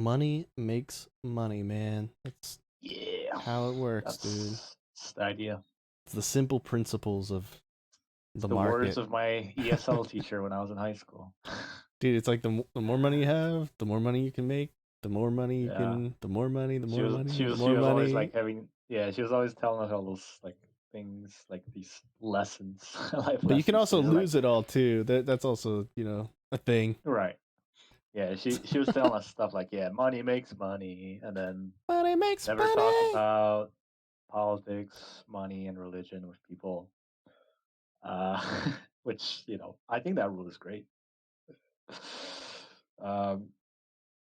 Money makes money, man. That's Yeah, how it works, dude. that's the idea. It's the simple principles of It's the the words market. of my ESL teacher when I was in high school. Dude, it's like the more money you have, the more money you can make. The more money you Yeah, can, the more money, the she more was money, she the was she more was always money. like having she was always telling us all those like things like these lessons, life But you can lessons. also She's like, lose it all too. That's also, a thing. right. Yeah, she was telling us stuff like, yeah, money makes money, and then Money makes never talk money. about politics, money, and religion with people. Uh, which I think that rule is great. um,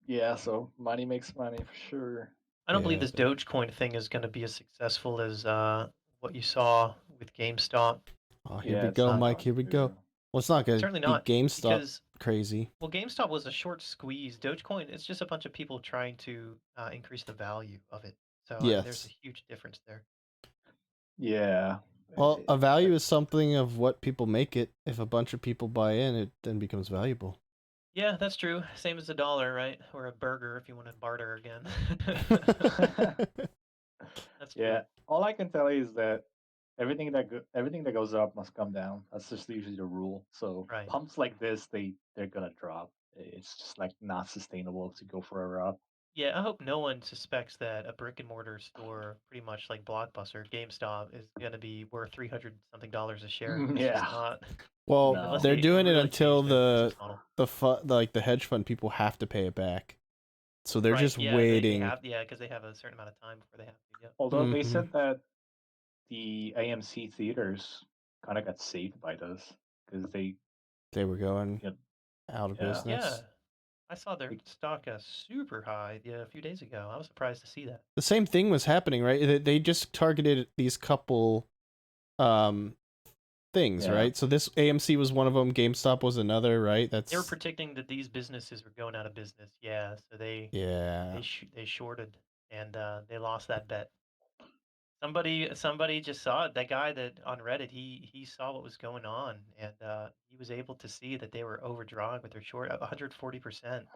yeah, so money makes money for sure. I don't believe Yeah, this dude. Dogecoin thing is going to be as successful as what you saw with GameStop. Oh, here we Yeah, it's go, not Mike. going Here we go. to. Well, it's not gonna Certainly be not, GameStop because crazy. GameStop was a short squeeze. Dogecoin, it's just a bunch of people trying to increase the value of it. So there's a Yes. huge difference there. Yeah. Well, a value Like, is something of what people make it. If a bunch of people buy in, it then becomes valuable. Yeah, that's true. Same as a dollar, right? Or a burger if you want to barter again. That's true. yeah. All I can tell you is that everything that goes up must come down. That's just usually the rule. So Right. pumps like this, they're gonna drop. It's just like not sustainable to go forever up. Yeah, I hope no one suspects that a brick and mortar store, pretty much like Blockbuster, GameStop, is going to be worth 300 something dollars a share. It's just Yeah. not, Well, No. unless they're they doing it really until change their business model. the hedge fund people have to pay it back. So they're Right. just Yeah, they waiting. have, yeah, because they have a certain amount of time before they have to. Yep. Although they Hmm. said that the AMC theaters kind of got saved by this because They were going you know, out of yeah. Yeah, business. I saw their They- stock super high a few days ago. I was surprised to see that. The same thing was happening, right? They just targeted these couple um things, yeah. right? So this AMC was one of them, GameStop was another, right? They were That's predicting that these businesses were going out of business. Yeah, so yeah. they shorted and they lost that bet. Somebody just saw it. That guy that on Reddit, he saw what was going on, and he was able to see that they were overdrawing with their short 140%, and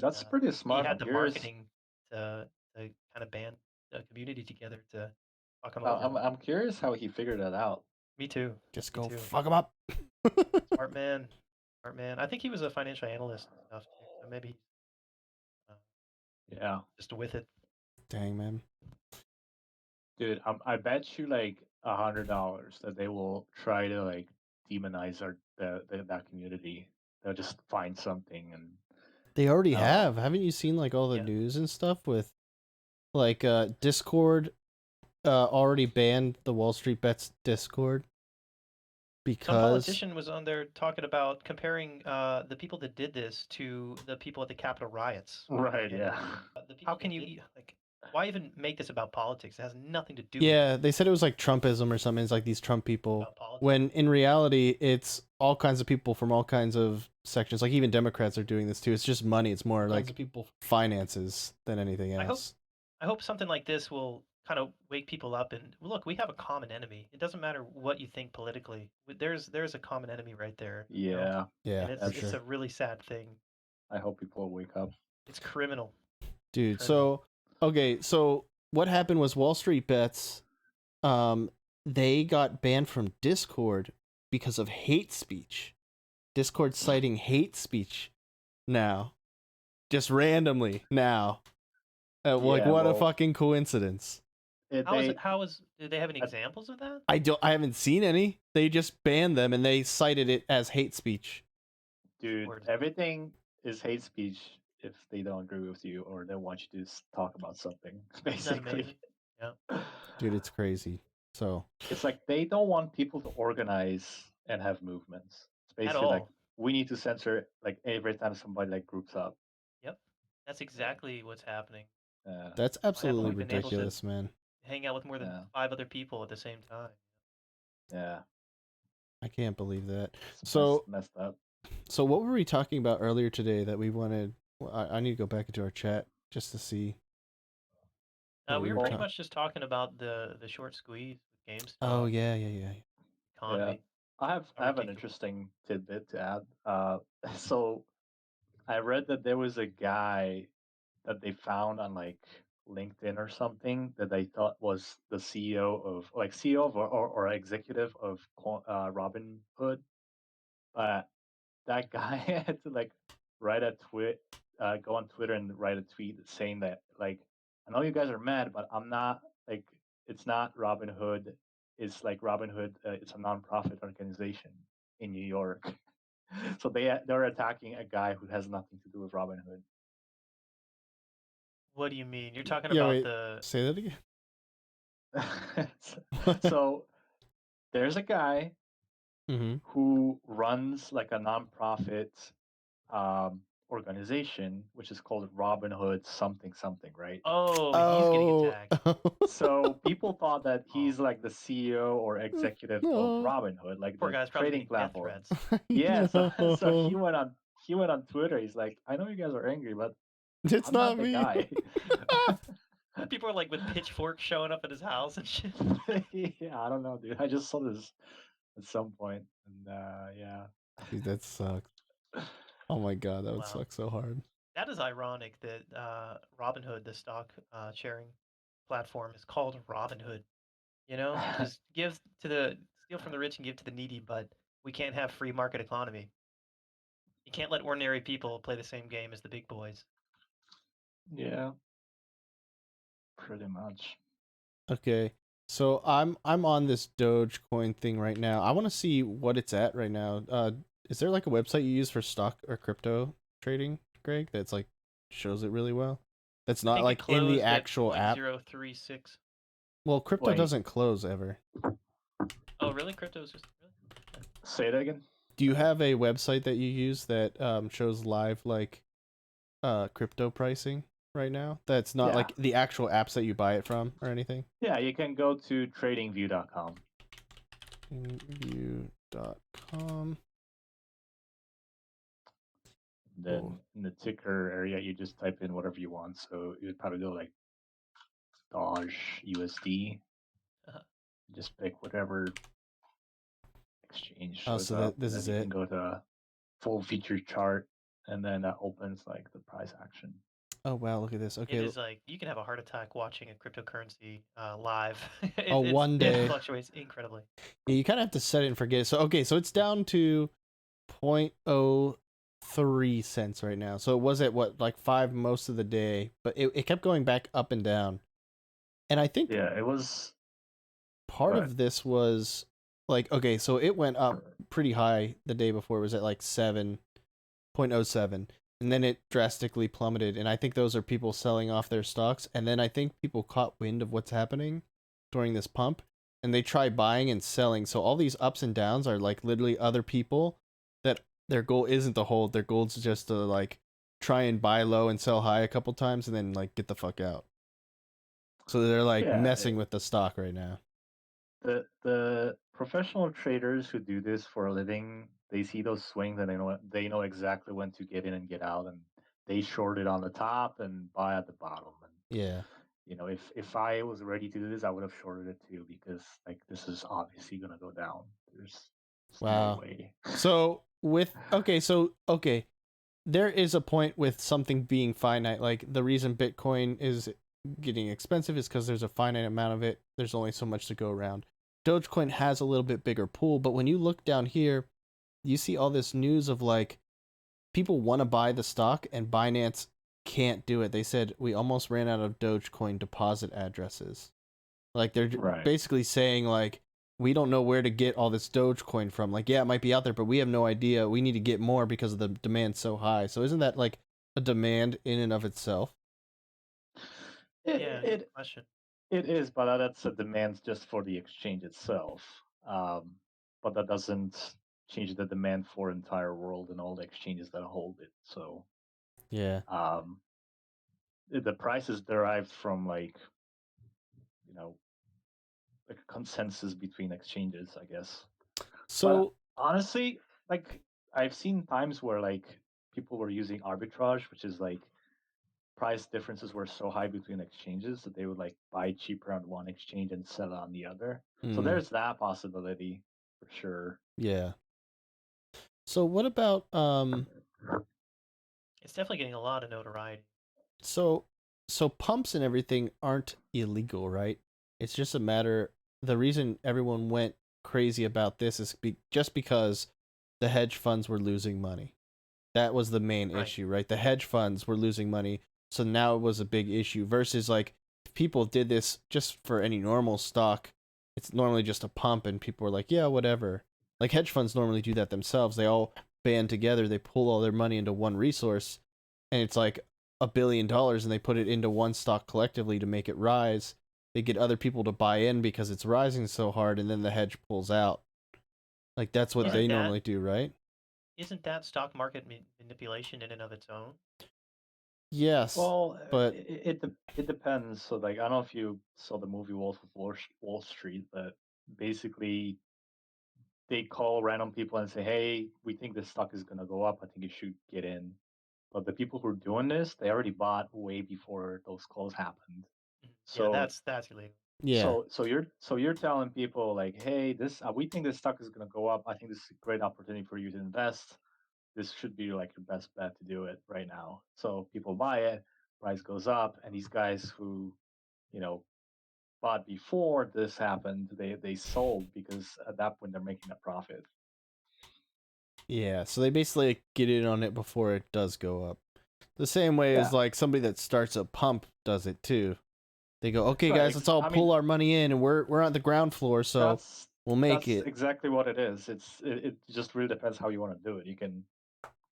That's pretty he smart. had the marketing to kind of band the community together to fuck him over. I'm curious how he figured that out. Me too. Just Me go too. fuck them up. Smart man. Smart man. I think he was a financial analyst and stuff too, so maybe uh, Yeah, just with it. Dang, man. dude, I bet you like $100 that they will try to like demonize that community. They'll just find something and They already I don't know. have. Haven't you seen like all the Yeah. news and stuff with like Discord already banned the Wall Street Bets Discord Some because politician was on there talking about comparing the people that did this to the people at the Capitol riots. Right? And Yeah. how can you like? Why even make this about politics? It has nothing to do yeah, they said it was like Trumpism or something. It's like these Trump people. about politics. When in reality, it's all kinds of people from all kinds of sections. Like even Democrats are doing this too. It's just money. It's more like people finances than anything else. I hope something like this will kind of wake people up and look. We have a common enemy. It doesn't matter what you think politically. There's a common enemy right there. Yeah. Yeah, And for it's sure. a really sad thing. I hope people wake up. It's criminal. Dude, Criminal. so okay, so what happened was Wall Street Bets they got banned from Discord because of hate speech. Discord citing hate speech now. Just randomly now. Like Yeah, what a well, fucking coincidence. Do they have any I- examples of that? I haven't seen any. They just banned them and they cited it as hate speech. dude, Or everything is hate speech if they don't agree with you or they want you to talk about something. isn't that Basically, amazing? Yeah. Dude, it's crazy. So it's like they don't want people to organize and have movements. It's At basically like all. we need to censor like every time somebody like groups up. Yep. That's exactly what's happening. that's Why haven't absolutely we been able to ridiculous, man. hang out with more than Yeah. 5 other people at the same time? Yeah, I can't believe that. it's So messed up. So what were we talking about earlier today that we wanted? Well, I need to go back into our chat just to see. what We were pretty ta- much just talking about the short squeeze with GameStop. Oh yeah. Economy. I How have an ridiculous. interesting tidbit to add. So I read that there was a guy that they found on like LinkedIn or something that they thought was the CEO of like CEO of or executive of Robinhood, but that guy had to like write a tweet, go on Twitter and write a tweet saying that like I know you guys are mad, but I'm not like it's not Robinhood. It's like Robinhood. It's a nonprofit organization in New York. So they're attacking a guy who has nothing to do with Robinhood. What do you mean? You're talking Yeah, about wait. the Say that again. So there's a guy Mm-hmm. who runs like a nonprofit organization, which is called Robinhood something something, right? Oh, he's getting Oh. attacked. So people thought that Oh, he's like the CEO or executive of No. Robinhood, like poor the guy's probably trading getting death platform. threats. Yeah, so so No. he went on Twitter. He's like, I know you guys are angry, but It's I'm not not the me. guy. People are like with pitchforks showing up at his house and shit. Yeah, I don't know, dude. I just saw this at some point, and yeah. Dude, that sucks. Oh my god, that would Wow. suck so hard. That is ironic that Robinhood, the stock sharing platform, is called Robinhood. You know, just give to the steal from the rich and give to the needy, but we can't have free market economy. You can't let ordinary people play the same game as the big boys. Yeah, pretty much. Okay. So I'm on this Dogecoin thing right now. I want to see what it's at right now. Is there like a website you use for stock or crypto trading, Greg, that's like shows it really well? That's I not think it like in the closed at actual app. 0.036. Well, crypto Wait, doesn't close ever. Oh, really? Crypto is just really? Okay. say it again. Do you have a website that you use that shows live like crypto pricing right now? That's not Yeah, like the actual apps that you buy it from or anything? yeah. You can go to tradingview.com. View.com. Oh. Then in the ticker area, you just type in whatever you want. So you'd probably go like Doge USD. Uh-huh. Just pick whatever exchange Oh, shows so up, this and then is you can it. go to full feature chart, and then that opens like the price action. Oh wow, look at this. It Okay. is like you can have a heart attack watching a cryptocurrency live. Oh, one It day. fluctuates incredibly. Yeah, you kind of have to set it and forget it. So okay, so it's down to 0.03 cents right now. So it was at what, like 5 most of the day, but it kept going back up and down. And I think Yeah, it was. part But of this was like, okay, so it went up pretty high the day before. It was at like 7.07, and then it drastically plummeted. And I think those are people selling off their stocks. And then I think people caught wind of what's happening during this pump, and they try buying and selling. So all these ups and downs are like literally other people that their goal isn't to hold. Their goal is just to like try and buy low and sell high a couple times and then like get the fuck out. So they're like yeah, messing with the stock right now. the professional traders who do this for a living, they see those swings and they know exactly when to get in and get out, and they short it on the top and buy at the bottom. And Yeah. if I was ready to do this, I would have shorted it too, because like this is obviously gonna go down. There's no Wow. way. So okay, there is a point with something being finite. Like the reason Bitcoin is getting expensive is because there's a finite amount of it. There's only so much to go around. Dogecoin has a little bit bigger pool, but when you look down here, you see all this news of like people want to buy the stock and Binance can't do it. They said we almost ran out of Dogecoin deposit addresses. Like they're Right. basically saying like we don't know where to get all this Dogecoin from. Like yeah, it might be out there, but we have no idea. We need to get more because of the demand so high. So isn't that like a demand in and of itself? It Yeah, good it question. it is, but that's a demand just for the exchange itself. But that doesn't change the demand for entire world and all the exchanges that hold it. So Yeah. um, the price is derived from like you know like a consensus between exchanges, I guess. But So honestly, like I've seen times where like people were using arbitrage, which is like price differences were so high between exchanges that they would like buy cheaper on one exchange and sell on the other. So mm, there's that possibility for sure. yeah. So what about It's definitely getting a lot of notoriety. So so pumps and everything aren't illegal, right? It's just a matter the reason everyone went crazy about this is just because the hedge funds were losing money. That was the main Right. issue, right? The hedge funds were losing money, so now it was a big issue versus like if people did this just for any normal stock, it's normally just a pump and people were like, yeah, whatever. Like hedge funds normally do that themselves. They all band together, they pull all their money into one resource and it's like $1 billion and they put it into one stock collectively to make it rise. They get other people to buy in because it's rising so hard and then the hedge pulls out. Like that's what Right. they Isn't that normally do, right? isn't that stock market manipulation in and of its own? Yes, Well, but it depends. So like I don't know if you saw the movie Wolf of Wall Street, but basically they call random people and say, "Hey, we think this stock is gonna go up. I think you should get in." But the people who are doing this, they already bought way before those calls happened. Mhm. Yeah, So that's illegal. yeah. so you're telling people like, "Hey, this we think this stock is gonna go up. I think this is a great opportunity for you to invest. This should be like your best bet to do it right now." So people buy it, price goes up, and these guys who, you know, bought before this happened, they sold because at that point they're making a profit. Yeah, so they basically like, get in on it before it does go up. The same way as Yeah, like somebody that starts a pump does it too. They go, "Okay right. guys, let's all I mean, pull our money in and we're on the ground floor, so that's we'll make that's it." exactly what it is. It just really depends how you want to do it. You can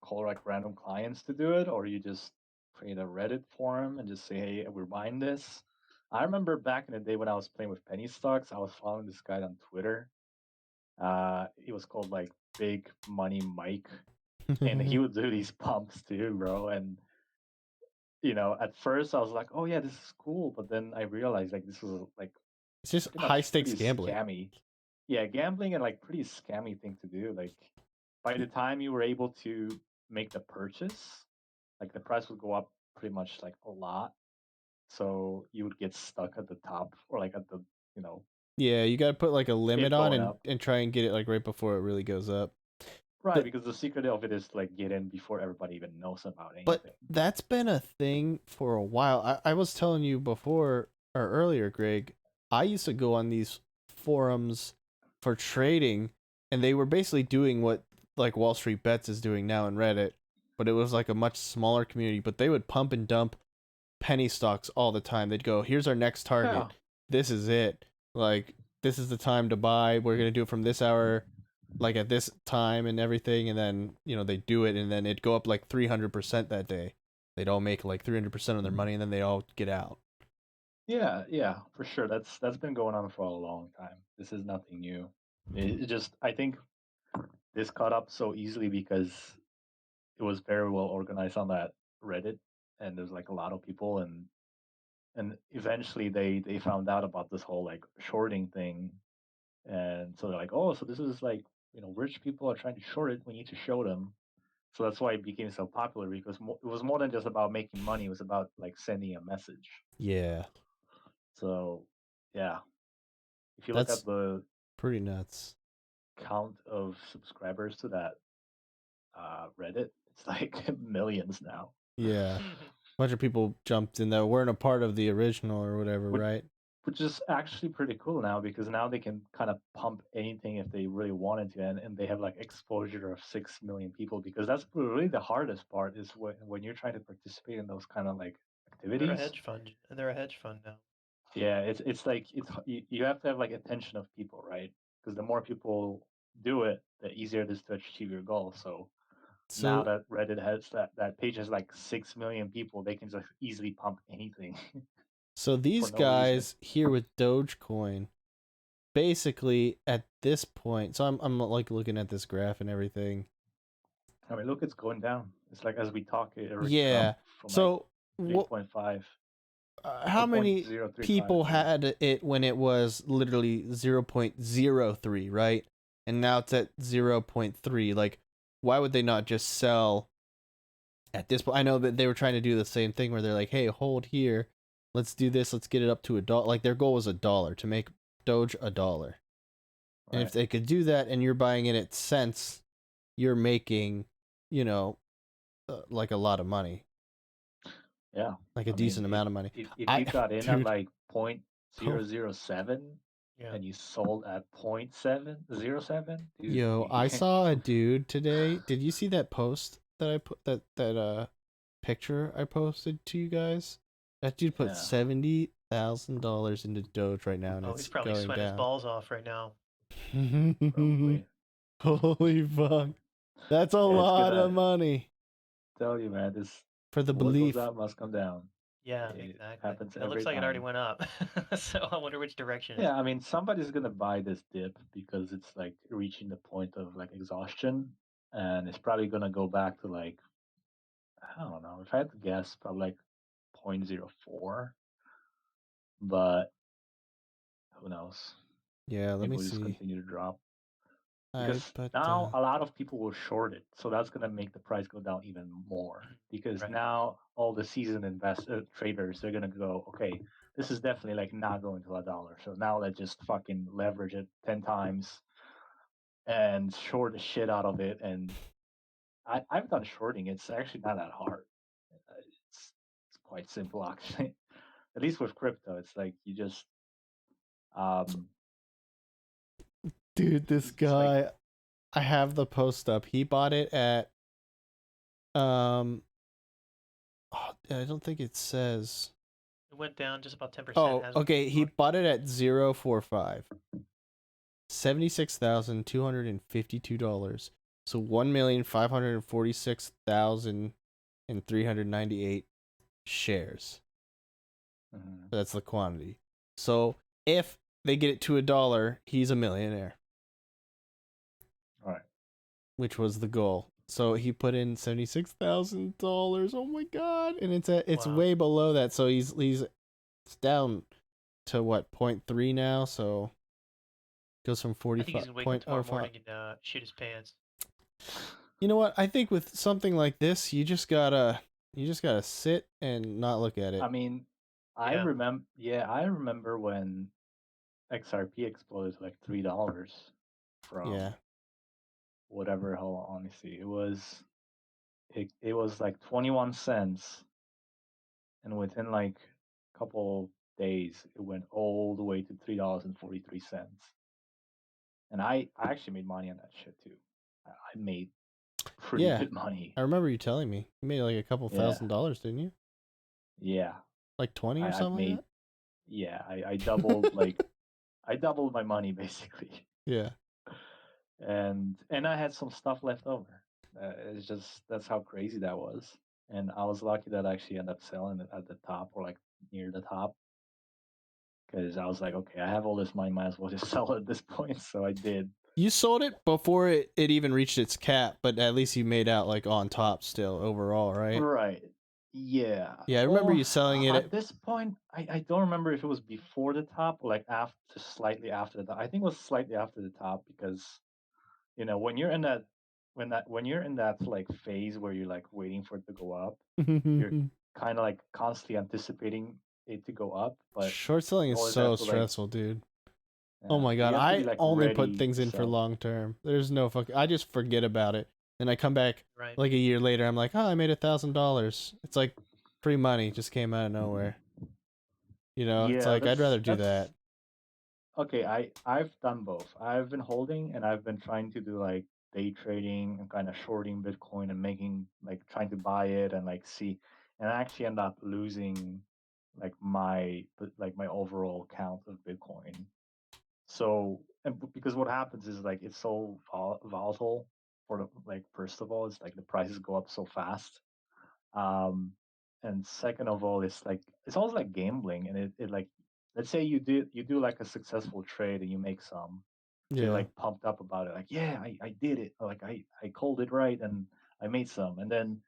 call like random clients to do it, or you just create a Reddit forum and just say, "Hey, we're buying this." I remember back in the day when I was playing with penny stocks, I was following this guy on Twitter. He was called like Big Money Mike, and he would do these pumps too, bro. And at first I was like, "Oh yeah, this is cool," but then I realized like this was like It's just pretty high much stakes pretty gambling. scammy. Yeah, gambling and like pretty scammy thing to do. Like by the time you were able to make the purchase, like the price would go up pretty much like a lot. So you would get stuck at the top or like at the, you know, Yeah, you got to put like a limit it on going and up. try and get it like right before it really goes up. Right, But because the secret of it is to like get in before everybody even knows about but anything. that's been a thing for a while. I was telling you before or earlier, Greg, I used to go on these forums for trading and they were basically doing what like Wall Street Bets is doing now in Reddit, but it was like a much smaller community, but they would pump and dump penny stocks all the time. They'd go, "Here's our next Yeah. target. This is it. Like this is the time to buy. We're going to do it from this hour like at this time and everything," and then they do it and then it'd go up like 300% that day. They'd all make like 300% on their money and then they all get out. Yeah, yeah, for sure. That's been going on for a long time. This is nothing new. It just I think this caught up so easily because it was very well organized on that Reddit, and there's like a lot of people, and eventually they found out about this whole like shorting thing, and so they're like, oh, so this is like rich people are trying to short it. We need to show them. So that's why it became so popular because it was more than just about making money. It was about like sending a message. Yeah. So yeah, if you look at That's the pretty nuts. count of subscribers to that Reddit, it's like millions now. Yeah. A bunch of people jumped in that weren't a part of the original or whatever, which, right? which is actually pretty cool now because now they can kind of pump anything if they really wanted to, and they have like exposure of 6 million people because that's really the hardest part is when you're trying to participate in those kind of like They're a activities. hedge fund. They're a hedge fund now. Yeah, it's like you have to have like attention of people, right? Because the more people do it, the easier it is to achieve your goal. So now So that Reddit has that page has like 6 million people, they can just easily pump anything so for these no reason. guys here with Dogecoin basically at this point, so I'm like looking at this graph and everything. I mean, look, it's going down. It's like as we talk, it already Yeah. jumped from like So what 3.5 or how many 0.035. people Yeah, had it when it was literally 0.03, right? And now it's at 0.3. Like why would they not just sell at this point? I know that they were trying to do the same thing where they're like, "Hey, hold here. Let's do this. Let's get it up to $1." Like their goal was $1 to make Doge $1. And if right. they could do that and you're buying it at cents, you're making, you know, like a lot of money. Yeah. like a I mean, decent amount of money. if you got in at Dude, like point oh, zero zero 0.007 Yeah. and you sold at 0.707, dude, yo, I you, saw a dude today. Did you see that post that I put that picture I posted to you guys? That dude put yeah, $70,000 into Doge right now, and Oh, he's it's probably going sweating his down. balls off right now. probably. Holy fuck! That's a Yeah, it's lot of gonna money tell you, man. This for the what goes belief. up must come down. Yeah, It exactly. happens And it every looks like it already time. went up. So I wonder which direction it's Yeah, I mean, somebody's gonna buy this dip because it's like reaching the point of like exhaustion, and it's probably gonna go back to like I don't know. If I had to guess, probably like 0.04, but who knows? Yeah, let Maybe me we'll just see. continue to drop I because but now a lot of people will short it, so that's gonna make the price go down even more. Mhm. Because Right. now all the seasoned traders they're gonna go, okay, this is definitely like not going to $1, so now let's just fucking leverage it 10 times and short the shit out of it. And I've done shorting. It's actually not that hard. It's quite simple actually. At least with crypto, it's like you just um dude, this it's like guy, I have the post up. He bought it at um. Oh, I don't think it says. It went down just about 10%, Oh, hasn't okay. it? He bought it at 0.45. $76,252. So 1,546,398 shares. mhm, That's the quantity. So if they get it to $1, he's a millionaire, all right. which was the goal. So he put in $76,000. Oh my god! And it's Wow. way below that. So it's down to what 0.3 now. So goes from I think 45 he's gonna wake up point oh tomorrow five. morning and shit his pants. You know what? I think with something like this, you just gotta sit and not look at I it. mean, Yeah. I remember when XRP exploded to like $3 Yeah. from whatever. Hold on, let me see. It was like 21 cents, and within like a couple days, it went all the way to $3.43. And I actually made money on that shit too. I made pretty Yeah. good money. I remember you telling me. You made like a couple Yeah, $1,000, didn't you? yeah. Like 20 or I've something like made that? yeah. I doubled like I doubled my money basically, Yeah. and I had some stuff left over. It's just that's how crazy that was. And I was lucky that I actually ended up selling it at the top or like near the top because I was like, okay, I have all this money, might as well just sell it at this point. So I did. You sold it before it even reached its cap, but at least you made out like on top still overall, right? Right. Yeah. Yeah, I remember Well, you selling it at at this point, I don't remember if it was before the top or like after, slightly after the top. I think it was slightly after the top because, when you're in when you're in that like phase where you're like waiting for it to go up, you're kind of like constantly anticipating it to go up, but Short selling you is always have so to like, stressful, dude. Oh yeah, my you god, have to be I like only put ready things to in for sell. long term. There's no fucking. I just forget about it, and I come back Right. like a year later. I'm like, oh, I made $1,000. It's like free money just came out of nowhere. It's Yeah, like I'd rather do that's that. okay. I've done both. I've been holding and I've been trying to do like day trading and kind of shorting Bitcoin and making like trying to buy it and like see, and I actually end up losing like my overall count of Bitcoin. So because what happens is like it's so volatile for the like first of all, it's like the prices go up so fast. Um, and second of all, it's almost like gambling, and it like let's say you do like a successful trade and you make some, so you're Yeah. like pumped up about it, like yeah, I did it, or, like I called it right and I made some, and then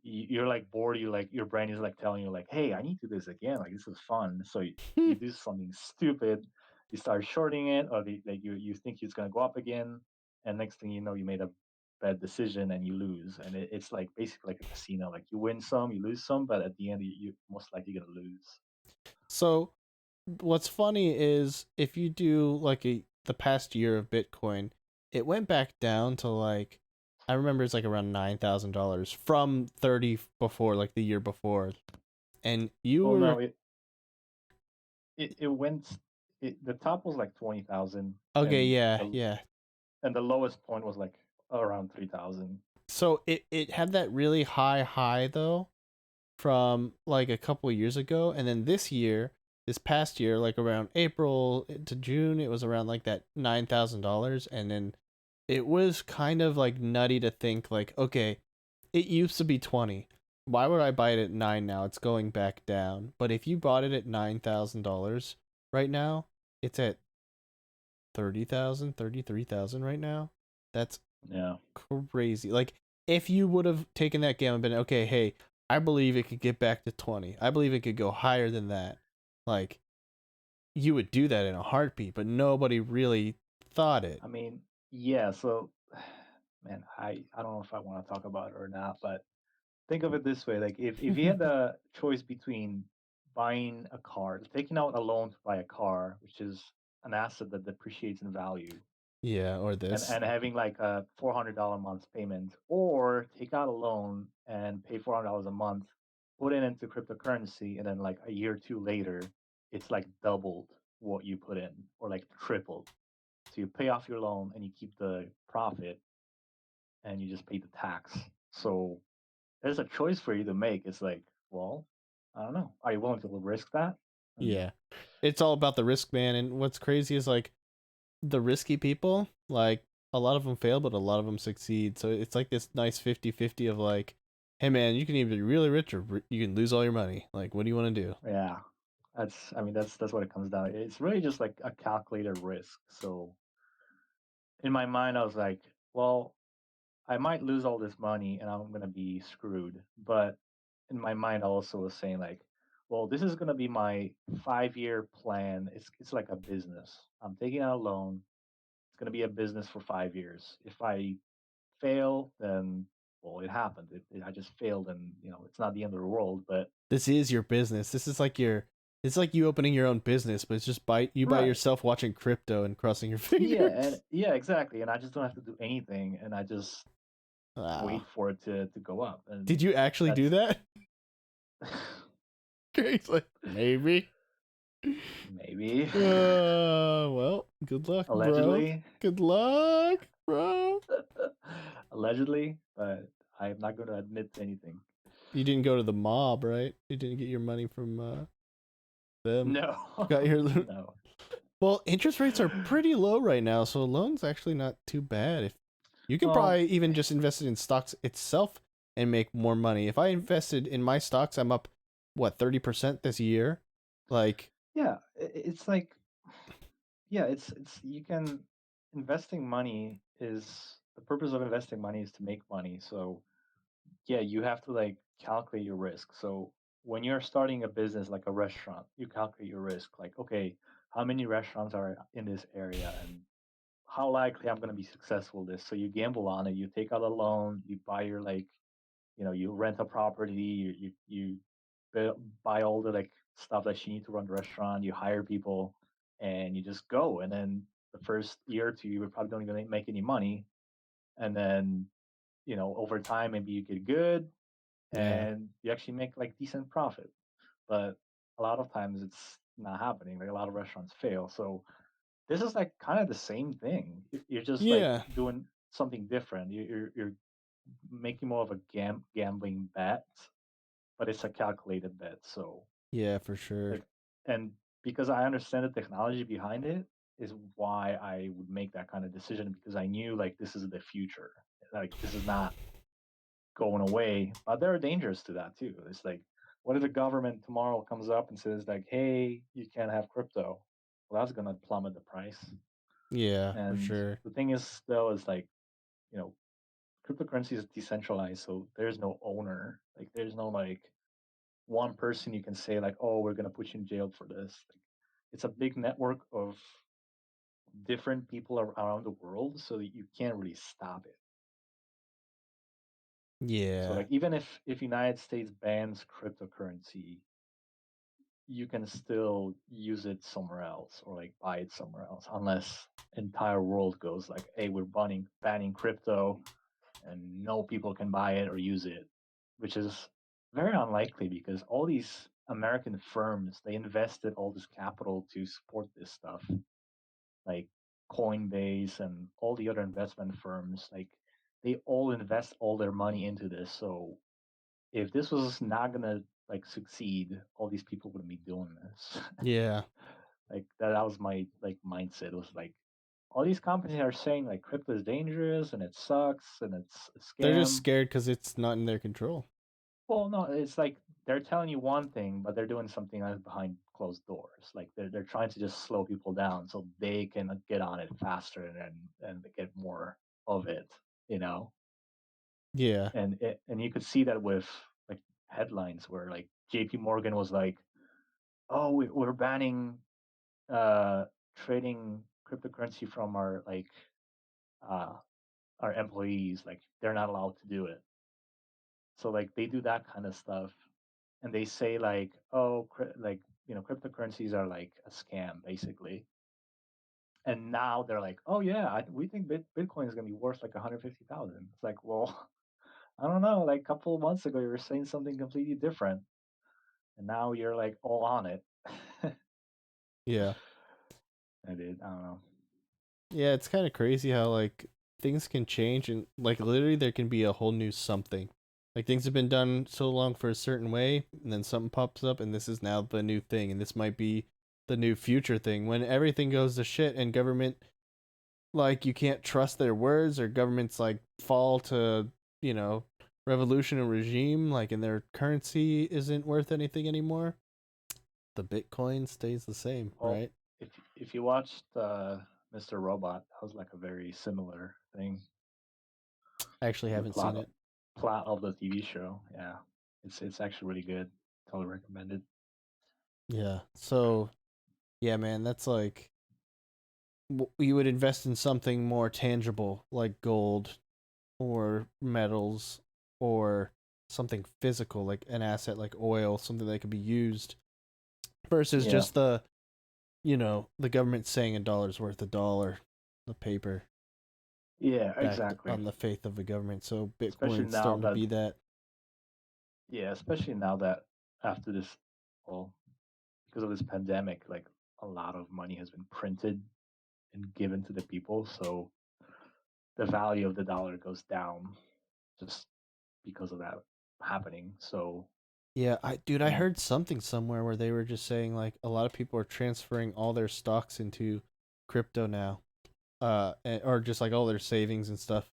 you're like bored, you like your brain is like telling you like, hey, I need to do this again, like this is fun, so you do something stupid, you start shorting it, or like you think it's gonna go up again, and next thing you know, you made a bad decision and you lose, and it's like basically like a casino, like you win some, you lose some, but at the end you most likely gonna lose. So what's funny is if you do like the past year of Bitcoin, it went back down to like I remember it's like around $9,000 from 30 before, like the year before. and you Well, no, were it went. The top was like 20,000, okay. and Yeah, yeah. the lowest point was like around 3,000. So it had that really high though from like a couple of years ago, and then this past year, like around April to June, it was around like that $9,000, and then it was kind of like nutty to think like, okay, it used to be 20. Why would I buy it at 9 now? It's going back down. But if you bought it at $9,000 right now, it's at 30,000, 33,000 right now. That's Yeah. crazy. Like if you would have taken that gamble and been okay, hey, I believe it could get back to 20. I believe it could go higher than that. Like you would do that in a heartbeat, but nobody really thought it. I mean, yeah. So, man, I don't know if I want to talk about it or not, but think of it this way: like if you had the choice between buying a car, taking out a loan to buy a car, which is an asset that depreciates in value, Yeah, or and this. having like a $400 a month payment, or take out a loan and pay $400 a month, put it into cryptocurrency, and then like a year or two later, it's like doubled what you put in, or like tripled. So you pay off your loan and you keep the profit, and you just pay the tax. So there's a choice for you to make. It's like, well, I don't know. Are you willing to risk that? And Yeah. It's all about the risk, man. And what's crazy is like the risky people, like a lot of them fail, but a lot of them succeed. So it's like this nice 50-50 of like, hey man, you can either be really rich or you can lose all your money. Like, what do you want to do? yeah, I mean, that's what it comes down to. It's really just like a calculated risk. So in my mind, I was like, well, I might lose all this money and I'm gonna be screwed. But in my mind, I also was saying like, well, this is gonna be my 5-year plan. It's like a business. I'm taking out a loan. It's gonna be a business for 5 years. If I fail, then well, it happened. I just failed, and it's not the end of the world. But This is your business. This is like it's like you opening your own business, but it's just by right, yourself watching crypto and crossing your yeah, and fingers. yeah, exactly. And I just don't have to do anything, and I just Wow. wait for it to go up, and Did you actually do that's that? He's like, maybe. maybe Well, good luck, bro. allegedly, Good luck, bro. allegedly, but I'm not going to admit to anything. You didn't go to the mob, right? You didn't get your money from them. No, Got your no. well, interest rates are pretty low right now, so a loan's actually not too bad. If you can Well, probably even just invest it in stocks itself and make more money. If I invested in my stocks, I'm up what 30% this year. Like, yeah, it's like yeah, it's you can investing money is the purpose of investing money is to make money. So yeah, you have to like calculate your risk. So when you're starting a business like a restaurant, you calculate your risk. Like, okay, how many restaurants are in this area and how likely I'm going to be successful in this. So you gamble on it. You take out a loan. You buy your like, you rent a property. Buy all the like stuff that you need to run the restaurant. You hire people, and you just go. And then the first year or two, you probably don't even make any money. And then over time, maybe you get good yeah, and you actually make like decent profit. But a lot of times it's not happening. Like a lot of restaurants fail. So this is like kind of the same thing. You're just like yeah, doing something different. You're making more of a gambling bet, but it's a calculated bet. So yeah, for sure. like, and because I understand the technology behind it is why I would make that kind of decision, because I knew like this is the future. Like this is not going away. But there are dangers to that too. It's like, what if the government tomorrow comes up and says like, "Hey, you can't have crypto"? Well, that's gonna plummet the price. Yeah, for And sure. the thing is, though, is like, you know, cryptocurrency is decentralized, so there's no owner. Like, there's no like one person you can say like, "Oh, we're gonna put you in jail for this." Like, it's a big network of different people around the world, so that you can't really stop it. So Yeah, like even if United States bans cryptocurrency, you can still use it somewhere else or like buy it somewhere else, unless entire world goes like, hey, we're banning crypto and no people can buy it or use it, which is very unlikely because all these American firms, they invested all this capital to support this stuff, like Coinbase and all the other investment firms. Like they all invest all their money into this. So if this was not gonna like succeed, all these people wouldn't be doing this. Yeah. Like that was my like mindset. It was like all these companies are saying like crypto is dangerous and it sucks and it's a They're just scam. scared because it's not in their control. Well, no, it's like they're telling you one thing, but they're doing something else behind closed doors. Like they're trying to just slow people down so they can get on it faster and get more of it, you know. Yeah. And you could see that with like headlines where like J.P. Morgan was like, "Oh, we're banning uh trading cryptocurrency from uh our employees. Like they're not allowed to do it." So like they do that kind of stuff, and they say like, "Oh, like cryptocurrencies are like a scam, basically." And now they're like, "Oh yeah, we think Bitcoin is gonna be worth like 150,000." It's like, well, I don't know. Like a couple of months ago, you were saying something completely different, and now you're like all on it. Yeah. I did. I don't know. Yeah, it's kind of crazy how like things can change and like literally there can be a whole new something. Like things have been done so long for a certain way and then something pops up and this is now the new thing and this might be the new future thing when everything goes to shit and government like you can't trust their words or governments like fall to, you know, revolution and regime like and their currency isn't worth anything anymore. The Bitcoin stays the same, Well, right? if you watched Mr. Robot, that was like a very similar thing. I actually The haven't seen it. plot of the TV show. Yeah, it's actually really good. Totally recommended. Yeah. So yeah, man, that's like you would invest in something more tangible like gold or metals or something physical like an asset like oil, something that could be used versus Yeah, just the, you know, the government saying a dollar's worth a dollar, the paper yeah, backed exactly. on the faith of the government. So Especially Bitcoin's now starting to that be that. especially now that after this, well, because of this pandemic, like a lot of money has been printed and given to the people, so the value of the dollar goes down just because of that happening. So Yeah, I and heard something somewhere where they were just saying like a lot of people are transferring all their stocks into crypto now. Or just like all their savings and stuff.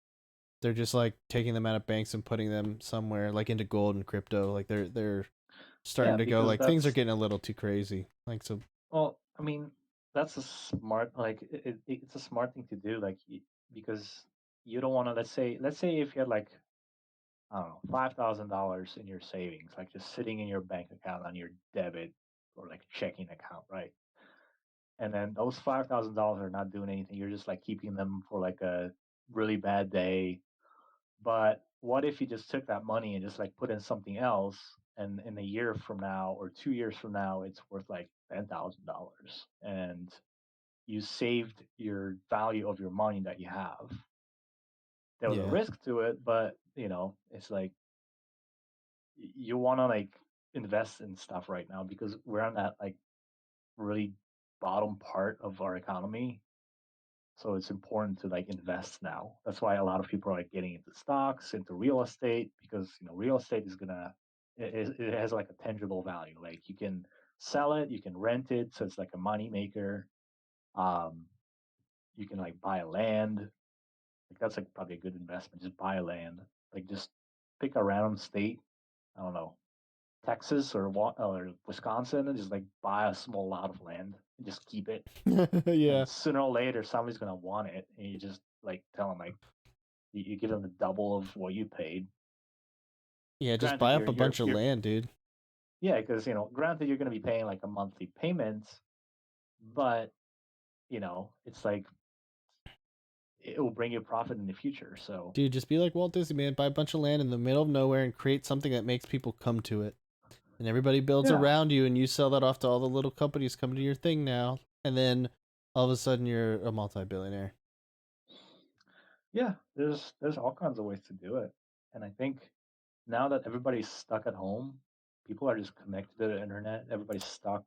They're just like taking them out of banks and putting them somewhere like into gold and crypto. Like they're yeah, starting to go because like things are that's getting a little too crazy. Like so well, I mean, that's a smart like it's a smart thing to do, like because you don't want to. Let's say if you had like I don't know $5,000 in your savings, like just sitting in your bank account on your debit or like checking account, right? And then those $5,000 are not doing anything. You're just like keeping them for like a really bad day. But what if you just took that money and just like put in something else, and in a year from now or 2 years from now, it's worth like $10,000, and you saved your value of your money that you have. There was a yeah. risk to it, but it's like you want to like invest in stuff right now because we're on that like really bottom part of our economy. So it's important to like invest now. That's why a lot of people are like getting into stocks, into real estate, because real estate is gonna it has like a tangible value. Like you can sell it, you can rent it, so it's like a money maker. Um, you can like buy a land. Like that's like probably a good investment. Just buy a land. Like just pick a random state. I don't know, Texas or Wisconsin, and just like buy a small lot of land and just keep it. And Yeah. sooner or later, somebody's gonna want it, and you just like tell them like you give them the double of what you paid. Yeah, just Granted, buy up a bunch of land, dude. yeah, because granted you're gonna be paying like a monthly payment, but it's like it will bring you profit in the future. So Dude, just be like Walt Disney, man. Buy a bunch of land in the middle of nowhere and create something that makes people come to it. And everybody builds yeah, around you and you sell that off to all the little companies coming to your thing now. And then all of a sudden you're a multi-billionaire. yeah, there's all kinds of ways to do it, and I think now that everybody's stuck at home, people are just connected to the internet. Everybody's stuck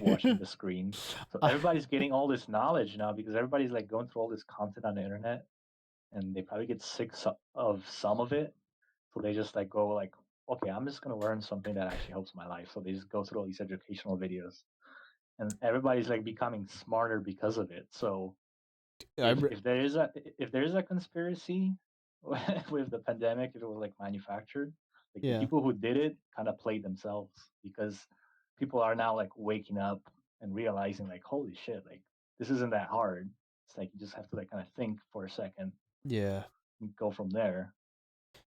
watching the screen. So I- everybody's getting all this knowledge now because everybody's like going through all this content on the internet, and they probably get sick of some of it. So they just like go like, okay, I'm just gonna learn something that actually helps my life. So they just go through all these educational videos, and everybody's like becoming smarter because of it. So I if there is a conspiracy with the pandemic, if it was like manufactured, like the yeah, people who did it kind of played themselves because people are now like waking up and realizing like, holy shit, like this isn't that hard. It's like you just have to like kind of think for a second yeah. and go from there.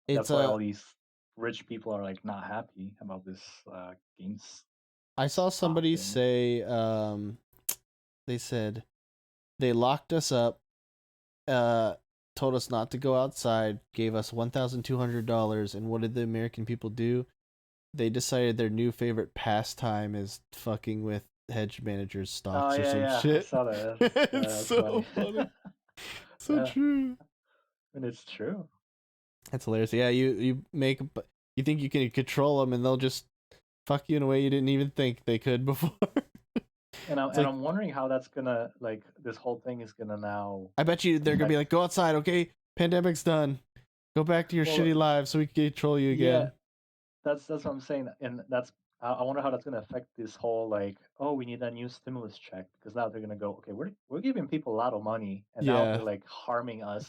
It's That's why a. all these rich people are like not happy about this GameStop I saw somebody thing. say, they said they locked us up, uh, told us not to go outside, gave us $1,200, and what did the American people do? They decided their new favorite pastime is fucking with hedge managers' Oh stocks or yeah, some yeah, I shit. saw that. It's That's so funny. funny. So Yeah, true. and it's true. That's hilarious. Yeah, you make you think you can control them, and they'll just fuck you in a way you didn't even think they could before. It's like I'm wondering how that's gonna like this whole thing is gonna now I bet you they're gonna be affect. like, go outside, okay? Pandemic's done. Go back to your Well, shitty lives so we can control you yeah, again. that's what I'm saying, and that's I wonder how that's gonna affect this whole like, oh, we need a new stimulus check because now they're gonna go, okay, we're giving people a lot of money, and now Yeah. they're like harming us.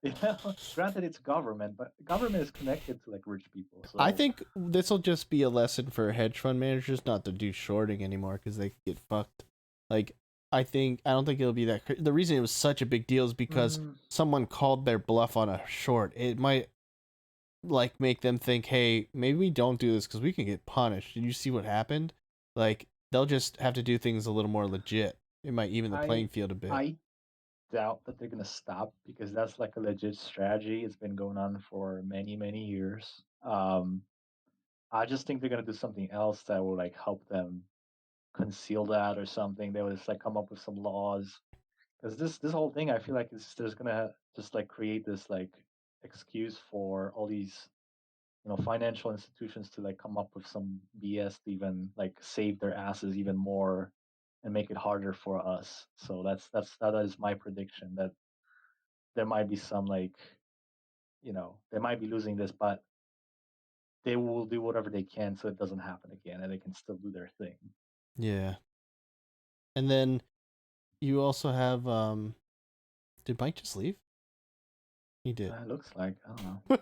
You know, granted it's government, but government is connected to like rich people, I so think this will just be a lesson for hedge fund managers not to do shorting anymore because they could get fucked. Like, I don't think it'll be that. The reason it was such a big deal is because mm, someone called their bluff on a short. It might like make them think, hey, maybe we don't do this because we can get punished. Did you see what happened? Like, they'll just have to do things a little more legit. It might even the I playing field a bit. I doubt that they're gonna stop because that's like a legit strategy. It's been going on for many years. I just think they're gonna do something else that will like help them conceal that or something. They would just like come up with some laws because this whole thing I feel like is just gonna just like create this like excuse for all these financial institutions to like come up with some BS to even like save their asses even more and make it harder for us. So that is my prediction that there might be some like they might be losing this, but they will do whatever they can so it doesn't happen again and they can still do their thing. Yeah. And then you also have did Mike just leave? He did. It looks like I don't know.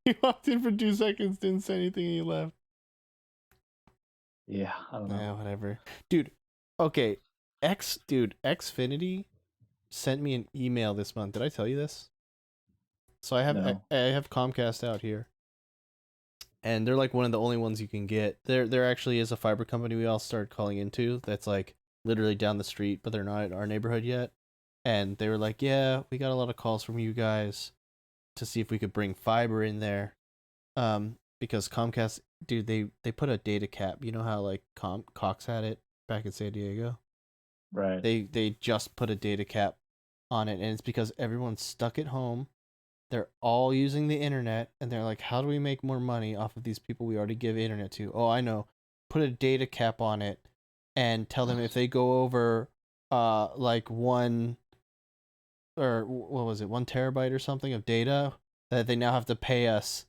He walked in for 2 seconds, didn't say anything, and he left. Yeah, I don't know. Yeah, whatever. Dude, okay. Xfinity sent me an email this month. Did I tell you this? So No. I have Comcast out here. And they're like one of the only ones you can get. There actually is a fiber company we all started calling into that's like literally down the street, but they're not in our neighborhood yet. And they were like, "Yeah, we got a lot of calls from you guys to see if we could bring fiber in there." Because Comcast, dude, they put a data cap. You know how like Cox had it back in San Diego? Right. They just put a data cap on it, and it's because everyone's stuck at home. They're all using the internet, and they're like, how do we make more money off of these people we already give internet to? Oh, I know. Put a data cap on it and tell them if they go over like one, or what was it, 1 terabyte or something of data, that they now have to pay us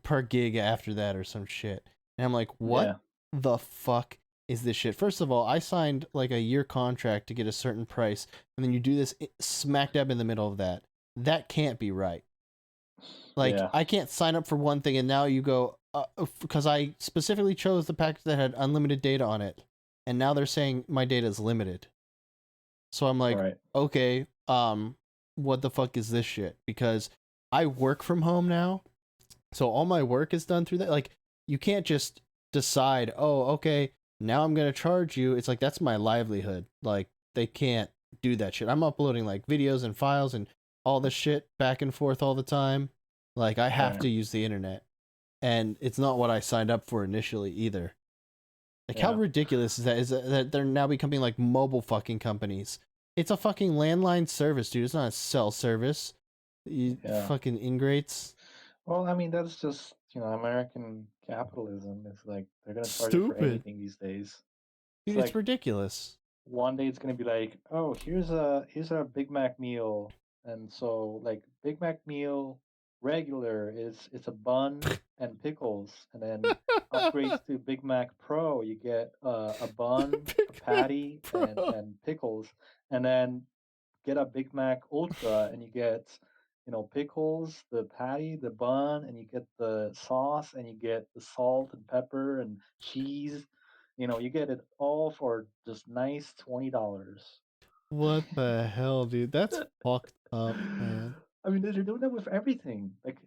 per gig after that or some shit. And I'm like, what Yeah. the fuck is this shit? First of all, I signed like a year contract to get a certain price, and then you do this smack dab in the middle of that. That can't be right. Like, Yeah. I can't sign up for one thing and now you go, because I specifically chose the package that had unlimited data on it, and now they're saying my data is limited. So I'm like, Right. okay, what the fuck is this shit? Because I work from home now, so all my work is done through that. Like, you can't just decide, oh, okay, now I'm gonna charge you. It's like that's my livelihood. Like, they can't do that shit. I'm uploading like videos and files and all this shit back and forth all the time. Like, I have Right. to use the internet, and it's not what I signed up for initially either. Like, how Yeah. ridiculous is that? Is that they're now becoming like mobile fucking companies? It's a fucking landline service, dude. It's not a cell service. You Yeah. fucking ingrates. Well, I mean, that's just American capitalism is like they're gonna charge you for Stupid. anything these days. It's Dude, it's like ridiculous. one day it's gonna be like, oh, here's a Big Mac meal, and so like Big Mac meal regular is it's a bun and pickles, and then upgrades to Big Mac Pro, you get a bun, a Big Mac patty, and Pro. pickles, and then get a Big Mac Ultra, and you get pickles, the patty, the bun, and you get the sauce, and you get the salt and pepper and cheese. You get it all for just nice $20. What the hell, dude? That's fucked up, man. I mean, they're doing that with everything. Like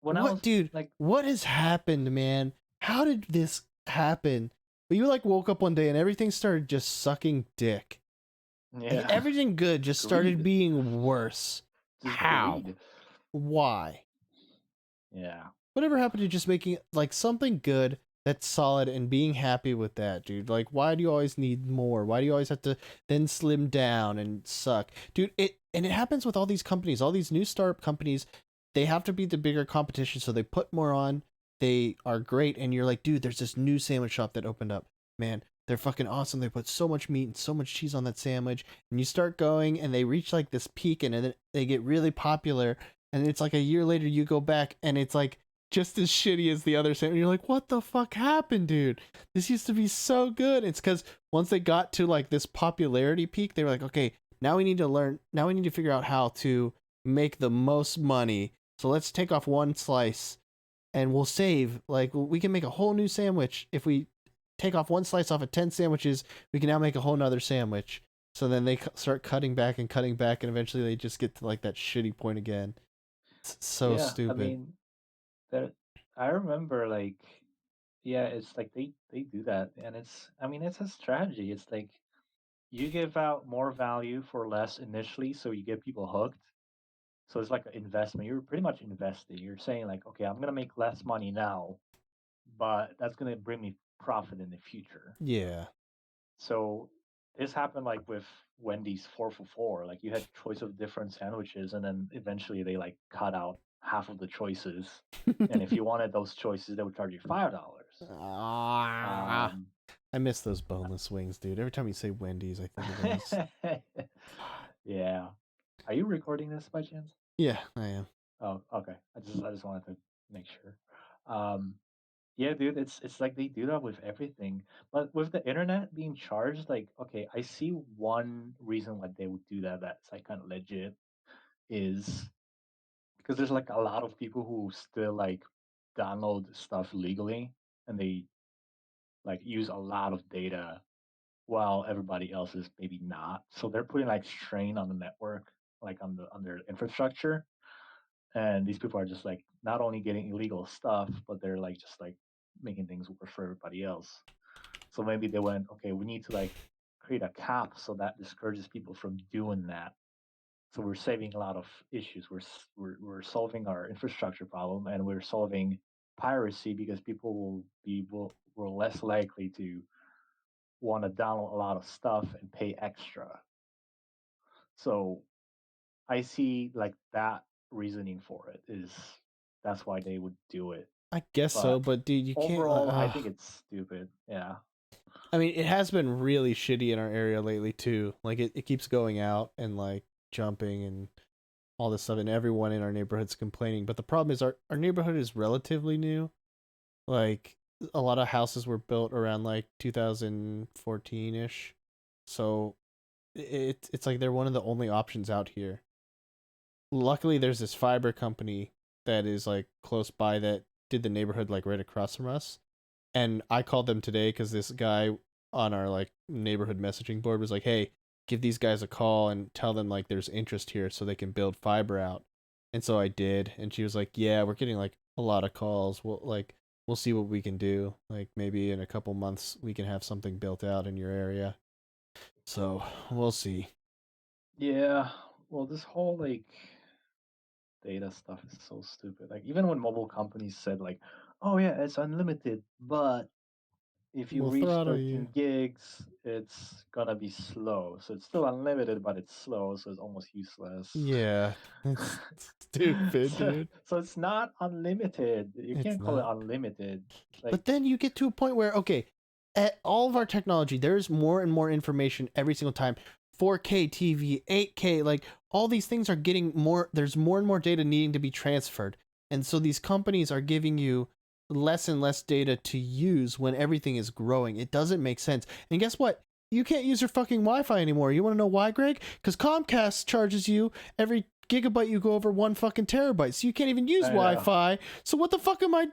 when I What, was dude? like, What has happened, man? How did this happen? You like woke up one day and everything started just sucking dick. Like yeah, everything good just started greed, being worse. just How? greed. Why? Yeah, Whatever happened to just making like something good that's solid and being happy with that, dude? Like, why do you always need more? Why do you always have to then slim down and suck, dude? It happens with all these companies, all these new startup companies. They have to be the bigger competition, so they put more on. They are great, and you're like, dude, there's this new sandwich shop that opened up. Man, they're fucking awesome. They put so much meat and so much cheese on that sandwich, and you start going, and they reach like this peak, and then they get really popular. And it's like a year later, you go back, and it's like just as shitty as the other sandwich. You're like, what the fuck happened, dude? This used to be so good. It's because once they got to like this popularity peak, they were like, okay, now we need to learn. Now we need to figure out how to make the most money. So let's take off one slice, and we'll save. Like we can make a whole new sandwich if we take off one slice off of 10 sandwiches. We can now make a whole nother sandwich. So then they start cutting back, and eventually they just get to like that shitty point again. It's so yeah. I stupid. mean, that I remember like, yeah, it's like they do that, and I mean, it's a strategy. It's like you give out more value for less initially, so you get people hooked. So it's like an investment. You're pretty much investing. You're saying like, okay, I'm gonna make less money now, but that's gonna bring me profit in the future. Yeah. So this happened like with Wendy's 4 for 4. Like you had choice of different sandwiches, and then eventually they like cut out half of the choices. And if you wanted those choices, they would charge you $5. Ah, Um, I miss those boneless wings, dude. Every time you say Wendy's, I think of those. yeah. Are you recording this by chance? Yeah, I am. Oh, okay. I just wanted to make sure. Um, yeah, dude, it's like they do that with everything. But with the internet being charged, like, okay, I see one reason why they would do that that's like kind of legit is because there's like a lot of people who still like download stuff legally, and they like use a lot of data while everybody else is maybe not. So they're putting like strain on the network, like on their infrastructure. And these people are just like not only getting illegal stuff, but they're like just like making things worse for everybody else. So maybe they went, okay, we need to like create a cap so that discourages people from doing that. So we're saving a lot of issues. We're solving our infrastructure problem, and we're solving piracy because people will less likely to want to download a lot of stuff and pay extra. So I see like that reasoning for it is that's why they would do it. I guess so, But but dude, you can't. overall, I think it's stupid. Yeah. I mean, it has been really shitty in our area lately too. Like it keeps going out and like jumping and all this stuff, and everyone in our neighborhood's complaining. But the problem is our neighborhood is relatively new. Like a lot of houses were built around like 2014 ish, so it's like they're one of the only options out here. Luckily, there's this fiber company that is like close by that did the neighborhood like right across from us, and I called them today because this guy on our like neighborhood messaging board was like, "Hey, give these guys a call and tell them like there's interest here so they can build fiber out." And so I did, and she was like, "Yeah, we're getting like a lot of calls. We'll see what we can do. Like maybe in a couple months we can have something built out in your area." So we'll see. Yeah. Well, this whole like data stuff is so stupid. Like even when mobile companies said like, "Oh yeah, it's unlimited," but if you We'll reach throttle 13 you. gigs, it's gonna be slow. So it's still unlimited, but it's slow, so it's almost useless. Yeah, it's stupid, so, dude. so it's not unlimited. You It's can't call it not. unlimited. Like, But then you get to a point where, okay, at all of our technology, there's more and more information every single time. 4K TV, 8K, like all these things are getting more, there's more and more data needing to be transferred. And so these companies are giving you less and less data to use when everything is growing. It doesn't make sense. And guess what? You can't use your fucking Wi-Fi anymore. You want to know why, Greg? Because Comcast charges you every gigabyte you go over 1 fucking terabyte. So you can't even use I know, Wi-Fi. So what the fuck am I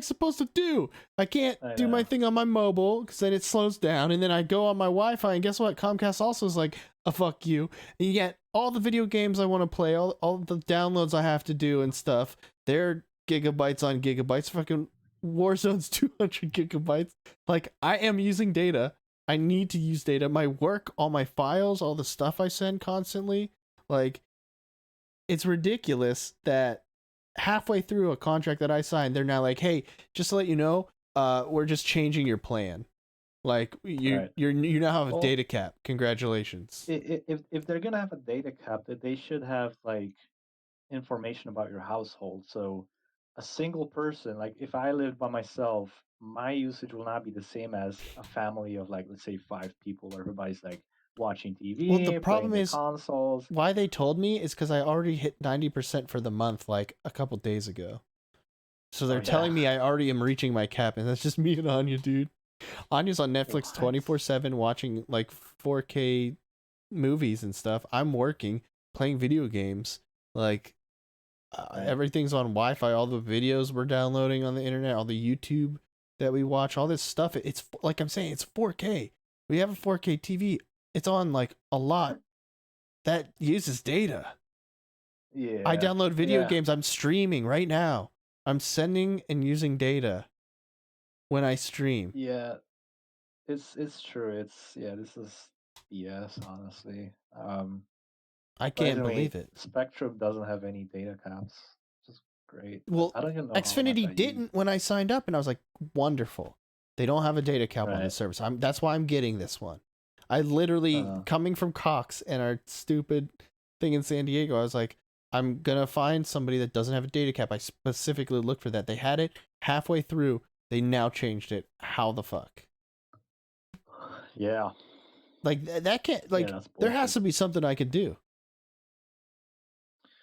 supposed to do? I can't I do my know. thing on my mobile because then it slows down, and then I go on my Wi-Fi, and guess what? Comcast also is like a fuck you. And yet all the video games I want to play, all the downloads I have to do and stuff, they're gigabytes on gigabytes. Fucking Warzone's 200 gigabytes. Like, I am using data. I need to use data. My work, all my files, all the stuff I send constantly. Like, it's ridiculous that halfway through a contract that I signed, they're now like, "Hey, just to let you know, we're just changing your plan. Like, Right. you now have a Well, data cap. Congratulations." if they're gonna have a data cap, that they should have like information about your household. So a single person, like if I lived by myself, my usage will not be the same as a family of like, let's say 5 people, or everybody's like watching Well, the TV, playing problem their is consoles. why they told me is because I already hit 90% for the month like a couple days ago. So Oh they're yeah. telling me I already am reaching my cap, and that's just me and Anya, dude. Anya's on Netflix What? 24/7 watching like 4K movies and stuff. I'm working, playing video games. Like, Right. everything's on Wi-Fi. All the videos we're downloading on the internet, all the YouTube that we watch, all this stuff. It's like I'm saying, it's 4K. We have a 4K TV. It's on like a lot that uses data. I Yeah. download video Yeah. games. I'm streaming right now. I'm sending and using data when I stream. Yeah. It's true. It's yeah, this is BS, honestly. I can't Surprisingly, believe it. Spectrum doesn't have any data caps, which is great. But Well, I don't even know how much I Xfinity use. didn't when I signed up, and I was like, wonderful. They don't have a data cap on the Right. service. That's why I'm getting this one. I literally, coming from Cox and our stupid thing in San Diego, I was like, I'm gonna find somebody that doesn't have a data cap. I specifically looked for that. They had it halfway through. They now changed it. How the fuck? Yeah. Like, that can't, Yeah, like, that's there has bullshit. to be something I could do.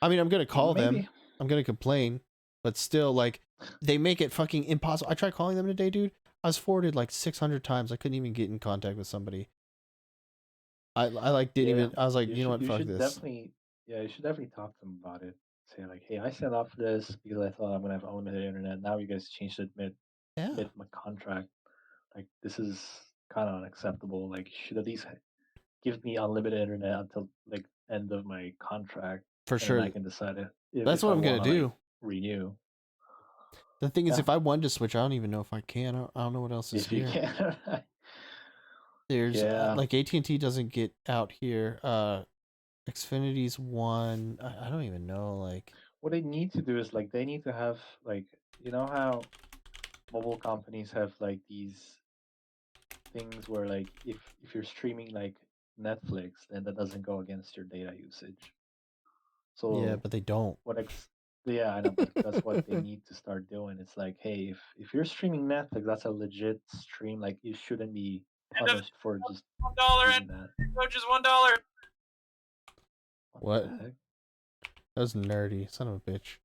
I mean, I'm gonna call them. Maybe. I'm gonna complain, but still, like, they make it fucking impossible. I tried calling them today, dude. I was forwarded like 600 times. I couldn't even get in contact with somebody. I like didn't Yeah. even. I was like, You you know should what? you Fuck should this. definitely yeah, you should definitely talk to them about it. Say like, hey, I signed up for this because I thought I'm gonna have unlimited internet. Now you guys changed it Yeah, mid my contract. Like this is kind of unacceptable. Like you should at least give me unlimited internet until like end of my contract, for and then I sure. can decide That's if what I I'm want gonna to like do. renew. The thing is, Yeah, if I wanted to switch, I don't even know if I can. I don't know what else is if you here. can. There's Yeah. like AT&T doesn't get out here. Xfinity's one. I don't even know. Like, What they need to do is like they need to have like you know how mobile companies have like these things where like if you're streaming like Netflix, then that doesn't go against your data usage. yeah, So but they don't. what ex yeah, I know, but that's what they need to start doing. It's like, hey, if you're streaming Netflix, that's a legit stream. Like you shouldn't be End of punished for just $1 and using that. coach is $1. What What? the heck? That was nerdy. Son of a bitch.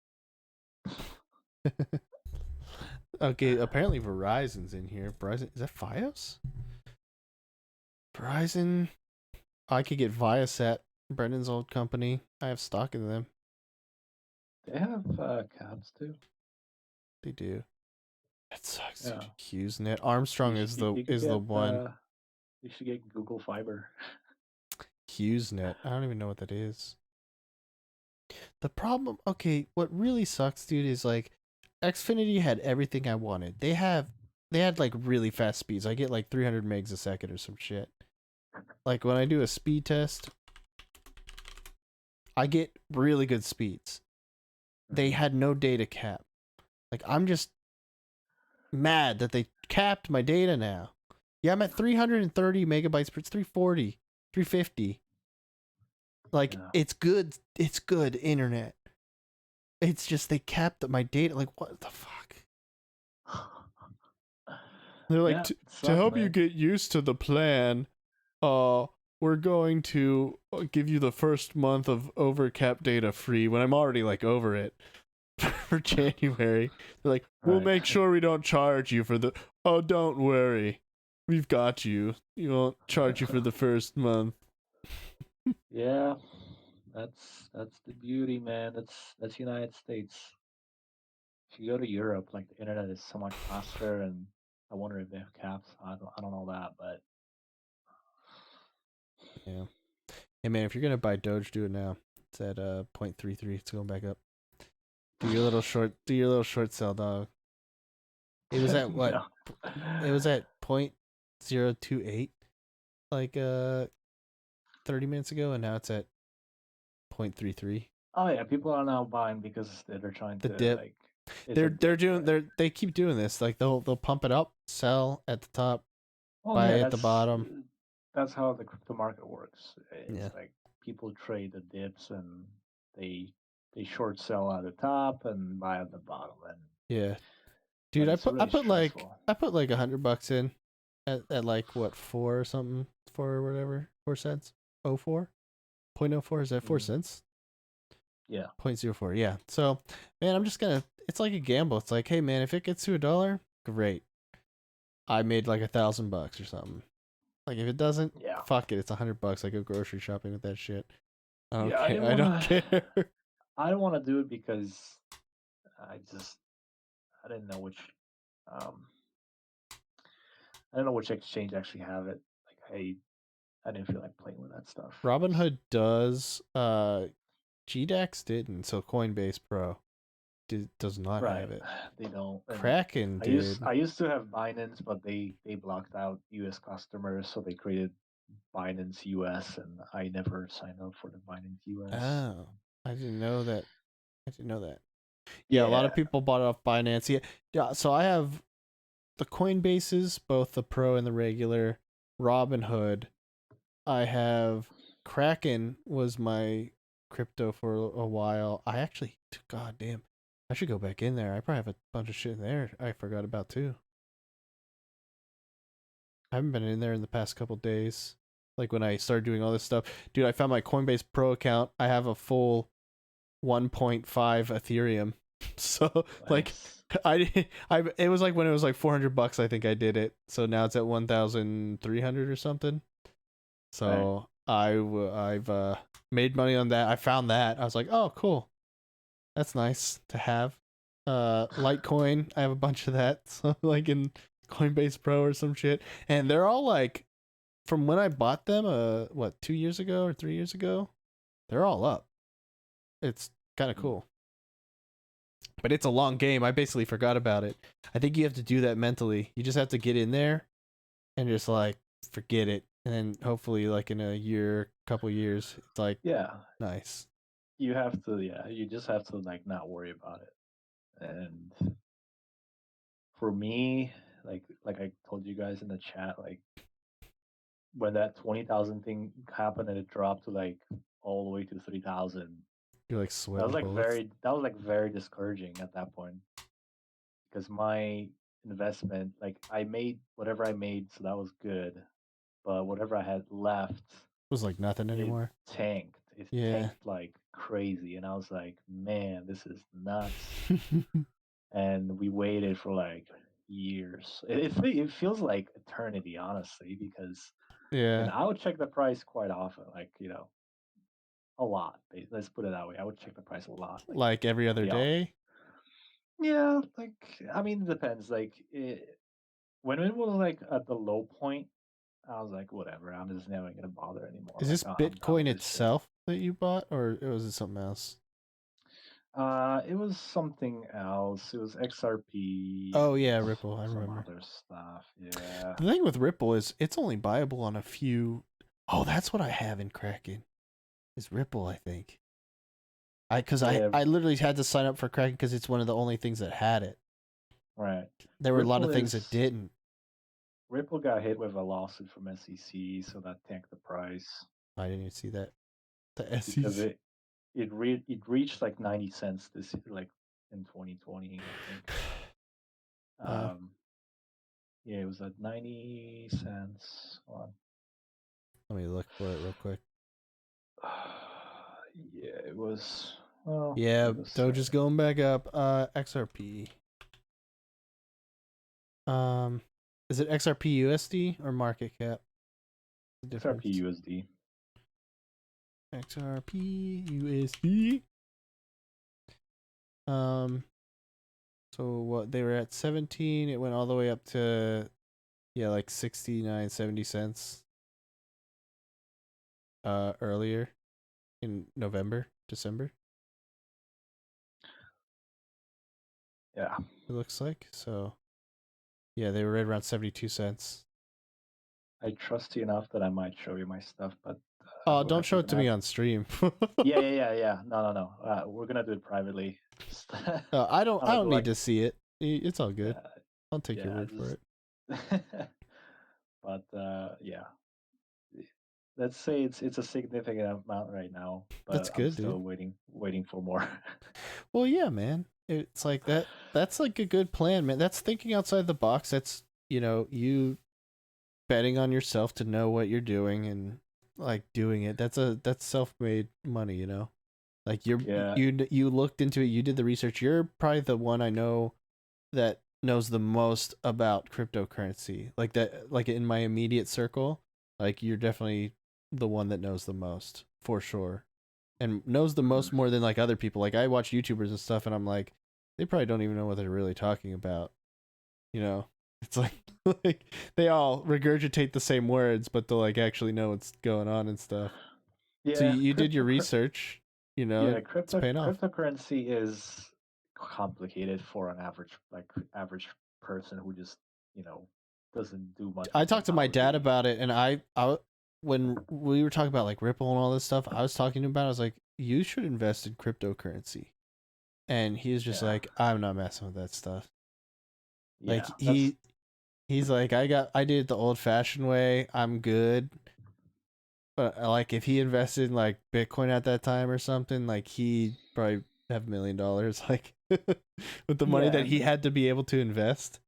Okay, apparently Verizon's in here. Verizon, is that FiOS? Verizon. I could get Viasat, Brendan's old company. I have stock in them. They have cabs too. They do. That sucks, Yeah. dude. HughesNet. Armstrong is You could the get one. you should get Google Fiber. HughesNet. I don't even know what that is. The problem, okay, what really sucks, dude, is like Xfinity had everything I wanted. They had like really fast speeds. I get like 300 megs a second or some shit. Like when I do a speed test, I get really good speeds. They had no data cap. Like, I'm just mad that they capped my data now. Yeah, I'm at 330 megabytes per. It's 340, 350. Like Yeah. it's good. It's good internet. It's just they capped my data. Like what the fuck? They're like Yeah, it to sucks, help you man. get used to the plan. We're going to give you the first month of overcap data free. When I'm already like over it for January, they're like, we'll Right. make sure we don't charge you for the. Oh, don't worry, we've got you. You won't charge you for the first month. Yeah, that's the beauty, man. That's United States. If you go to Europe, like the internet is so much faster, and I wonder if they have caps. I don't know that, but Yeah. Hey man, if you're gonna buy Doge, do it now. It's at 0.33. It's going back up. Do your little short. Do your little short sell, dog. It was at what? no. It was at 0.028 like 30 minutes ago, and now it's at 0.33. Oh yeah, people are now buying because they're trying The to dip. like. It's a dip, right? They keep doing this. Like they'll pump it up, sell at the top, Well, buy yeah, at the bottom. that's how the crypto market works. It's Yeah. like people trade the dips and they they short sell at the top and buy at the bottom, and Yeah. but Dude, it's really stressful. I put like $100 in at like what 4 or something, 4 or whatever, 4 cents. 04? 0.04, is that 4 Mm, cents? yeah, 0.04, yeah. So man, I'm just gonna it's like a gamble. It's like, hey man, if it gets to $1, great. I made like $1,000 or something. Like if it doesn't, yeah, fuck it. It's $100. I go grocery shopping with that shit. I don't yeah. care. I don't care. I didn't want to do it because I just I didn't know which um I don't know which exchange actually have it. Like I didn't feel like playing with that stuff. Robinhood does. GDAX didn't. So Coinbase Pro does not Right. have it. They don't. And Kraken did. I used to have Binance, but they blocked out US customers, so they created Binance US, and I never signed up for the Binance US. Oh, I didn't know that. I didn't know that. Yeah, a lot of Yeah. people bought it off Binance. Yeah, yeah. So I have the Coinbases, both the Pro and the regular. Robinhood. I have Kraken was my crypto for a while. I actually, god damn, I should go back in there. I probably have a bunch of shit in there I forgot about too. I haven't been in there in the past couple days. Like when I started doing all this stuff, dude. I found my Coinbase Pro account. I have a full 1.5 Ethereum. So like, Nice. I it was like when it was like $400. I think I did it. So now it's at 1,300 or something. Right. So I've made money on that. I found that. I was like, oh, cool. That's nice to have. Litecoin. I have a bunch of that. So like in Coinbase Pro or some shit, and they're all like, from when I bought them, what 2 years ago or 3 years ago, they're all up. It's kind of Mm. cool. But it's a long game. I basically forgot about it. I think you have to do that mentally. You just have to get in there and just like forget it. And then hopefully like in a year, couple years, it's like Yeah. nice. You have to. Yeah. You just have to like not worry about it. And for me, like I told you guys in the chat, like when that 20,000 thing happened and it dropped to like all the way to 3,000. You're like sweating bullets. That was like very discouraging at that point because my investment, like I made whatever I made, so that was good. But whatever I had left, It was like nothing it anymore. tanked. It Yeah. tanked like crazy, and I was like, man, this is nuts. And we waited for like years. It feels like eternity, honestly, because and Yeah. I would check the price quite often, like a lot. Let's put it that way. I would check the price a lot, like Like every other yeah. day. Yeah, like I mean, it depends. When it was like at the low point, I was like, whatever. I'm just never gonna bother anymore. Is Like this I'm done Bitcoin with this shit. itself that you bought, or was it something else? It was something else. It was XRP Oh and yeah, Ripple. I some remember. other stuff. Yeah. The thing with Ripple is it's only buyable on a few. Oh, that's what I have in Kraken. Is Ripple, I think. Because Yeah. I literally had to sign up for Kraken because it's one of the only things that had it. Right. There were a lot Ripple of things that is didn't. Ripple got hit with a lawsuit from SEC, so that tanked the price I didn't even see that. The because SEC. it reached like 90 cents this year, like in 2020, I think. Wow. Yeah, it was at 90 cents. Hold on. Let me look for it real quick. Yeah, it was. Well, Yeah, give us a Doge's second. going back up. XRP. Um, is it XRP USD or market cap? The difference. XRP USD. XRP USD. So what they were at 17, it went all the way up to like 69, 70 cents earlier in November, December. Yeah, It looks like. So yeah, they were right around 72 cents. I trust you enough that I might show you my stuff, but Oh, don't show we're it to gonna me have. on stream. Yeah. No. We're gonna do it privately. Just, I don't I'm gonna do need like, to see it. It's all good. yeah, I'll take your yeah, word for just. it. But yeah, let's say it's a significant amount right now, That's but I'm good, dude. still waiting for more. Well, yeah, man. It's like that. That's like a good plan, man. That's thinking outside the box. That's, you betting on yourself to know what you're doing and like doing it. That's self-made money. Like Yeah, you looked into it, you did the research. You're probably the one I know that knows the most about cryptocurrency. Like that, like in my immediate circle, like you're definitely the one that knows the most for sure. And knows the mm, most more than like other people. Like I watch YouTubers and stuff and I'm like, they probably don't even know what they're really talking about. You know? It's like like they all regurgitate the same words, but they'll like actually know what's going on and stuff. So yeah, you did your research, yeah, it's paying off. cryptocurrency is complicated for an average person who just you know doesn't do much I of talked to my dad technology. about it, and I when we were talking about like Ripple and all this stuff, I was talking to him about. I was like, you should invest in cryptocurrency, and he was just Yeah, like, I'm not messing with that stuff. Like yeah, that's he's like, I did it the old fashioned way. I'm good. But like, if he invested in like Bitcoin at that time or something, like he probably have $1 million, like with the money yeah, that and he had to be able to invest.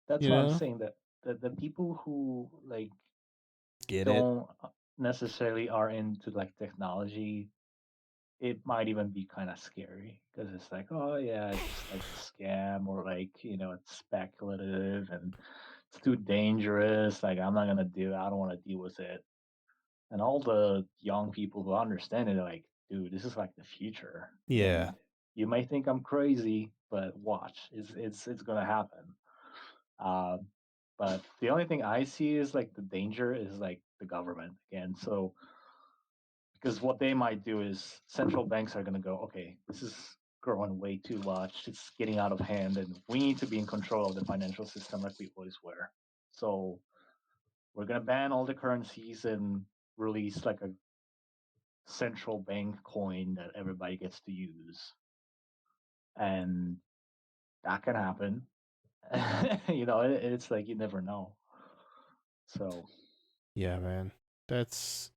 that's You what I'm know, saying. That the people who like get it? don't necessarily are into like technology, it might even be kind of scary because it's like, oh yeah, it's just like a scam or like it's speculative and it's too dangerous. Like I'm not gonna do. I don't want to deal with it. And all the young people who understand it are like, dude, this is like the future. Yeah, And you may think I'm crazy, but watch, it's gonna happen. Um, but the only thing I see is like the danger is like the government again. So because what they might do is central banks are gonna go, okay, this is growing way too much. It's getting out of hand, and we need to be in control of the financial system like we always were. So we're gonna ban all the currencies and release like a central bank coin that everybody gets to use, and that can happen. It's like you never know. So yeah, man. That's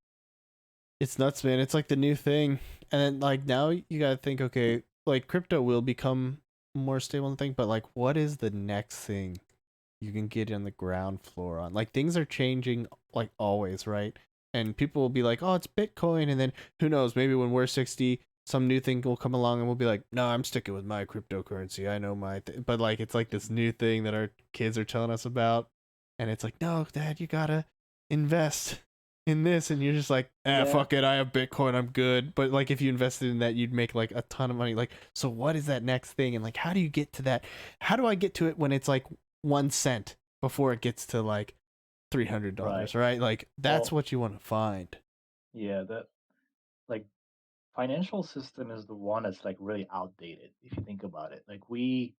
it's nuts, man. It's like the new thing. And then like now you gotta think, okay, like crypto will become more stable and thing, but like what is the next thing you can get on the ground floor on? Like things are changing like always, right? And people will be like, oh, it's Bitcoin, and then who knows, maybe when we're 60, some new thing will come along and we'll be like, no, I'm sticking with my cryptocurrency. I know but like it's like this new thing that our kids are telling us about. And it's like, no, dad, you gotta invest in this, and you're just like, yeah, fuck it, I have Bitcoin, I'm good. But like, if you invested in that, you'd make like a ton of money. Like, so what is that next thing? And like, how do you get to that? How do I get to it when it's like 1 cent before it gets to like right. $300? Right? Like, that's Well, what you want to find. yeah, that like financial system is the one that's like really outdated if you think about it. Like we,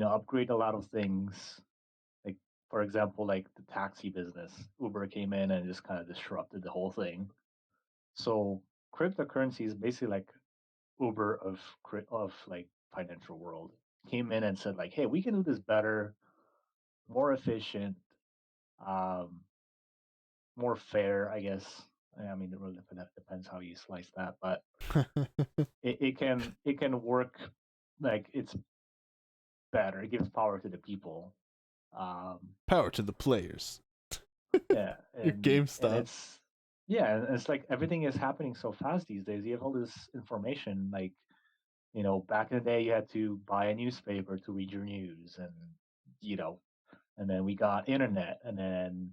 upgrade a lot of things. Like for example, like the taxi business, Uber came in and just kind of disrupted the whole thing. So cryptocurrency is basically like Uber of like financial world. Came in and said like, hey, we can do this better, more efficient. more fair, I guess. I mean, it really depends how you slice that, but it can work like it's better. It gives power to the people. Um, Power to the players. yeah, Your and GameStop. it's yeah, and it's like everything is happening so fast these days. You have all this information. Like back in the day, you had to buy a newspaper to read your news, and you know, and then we got internet, and then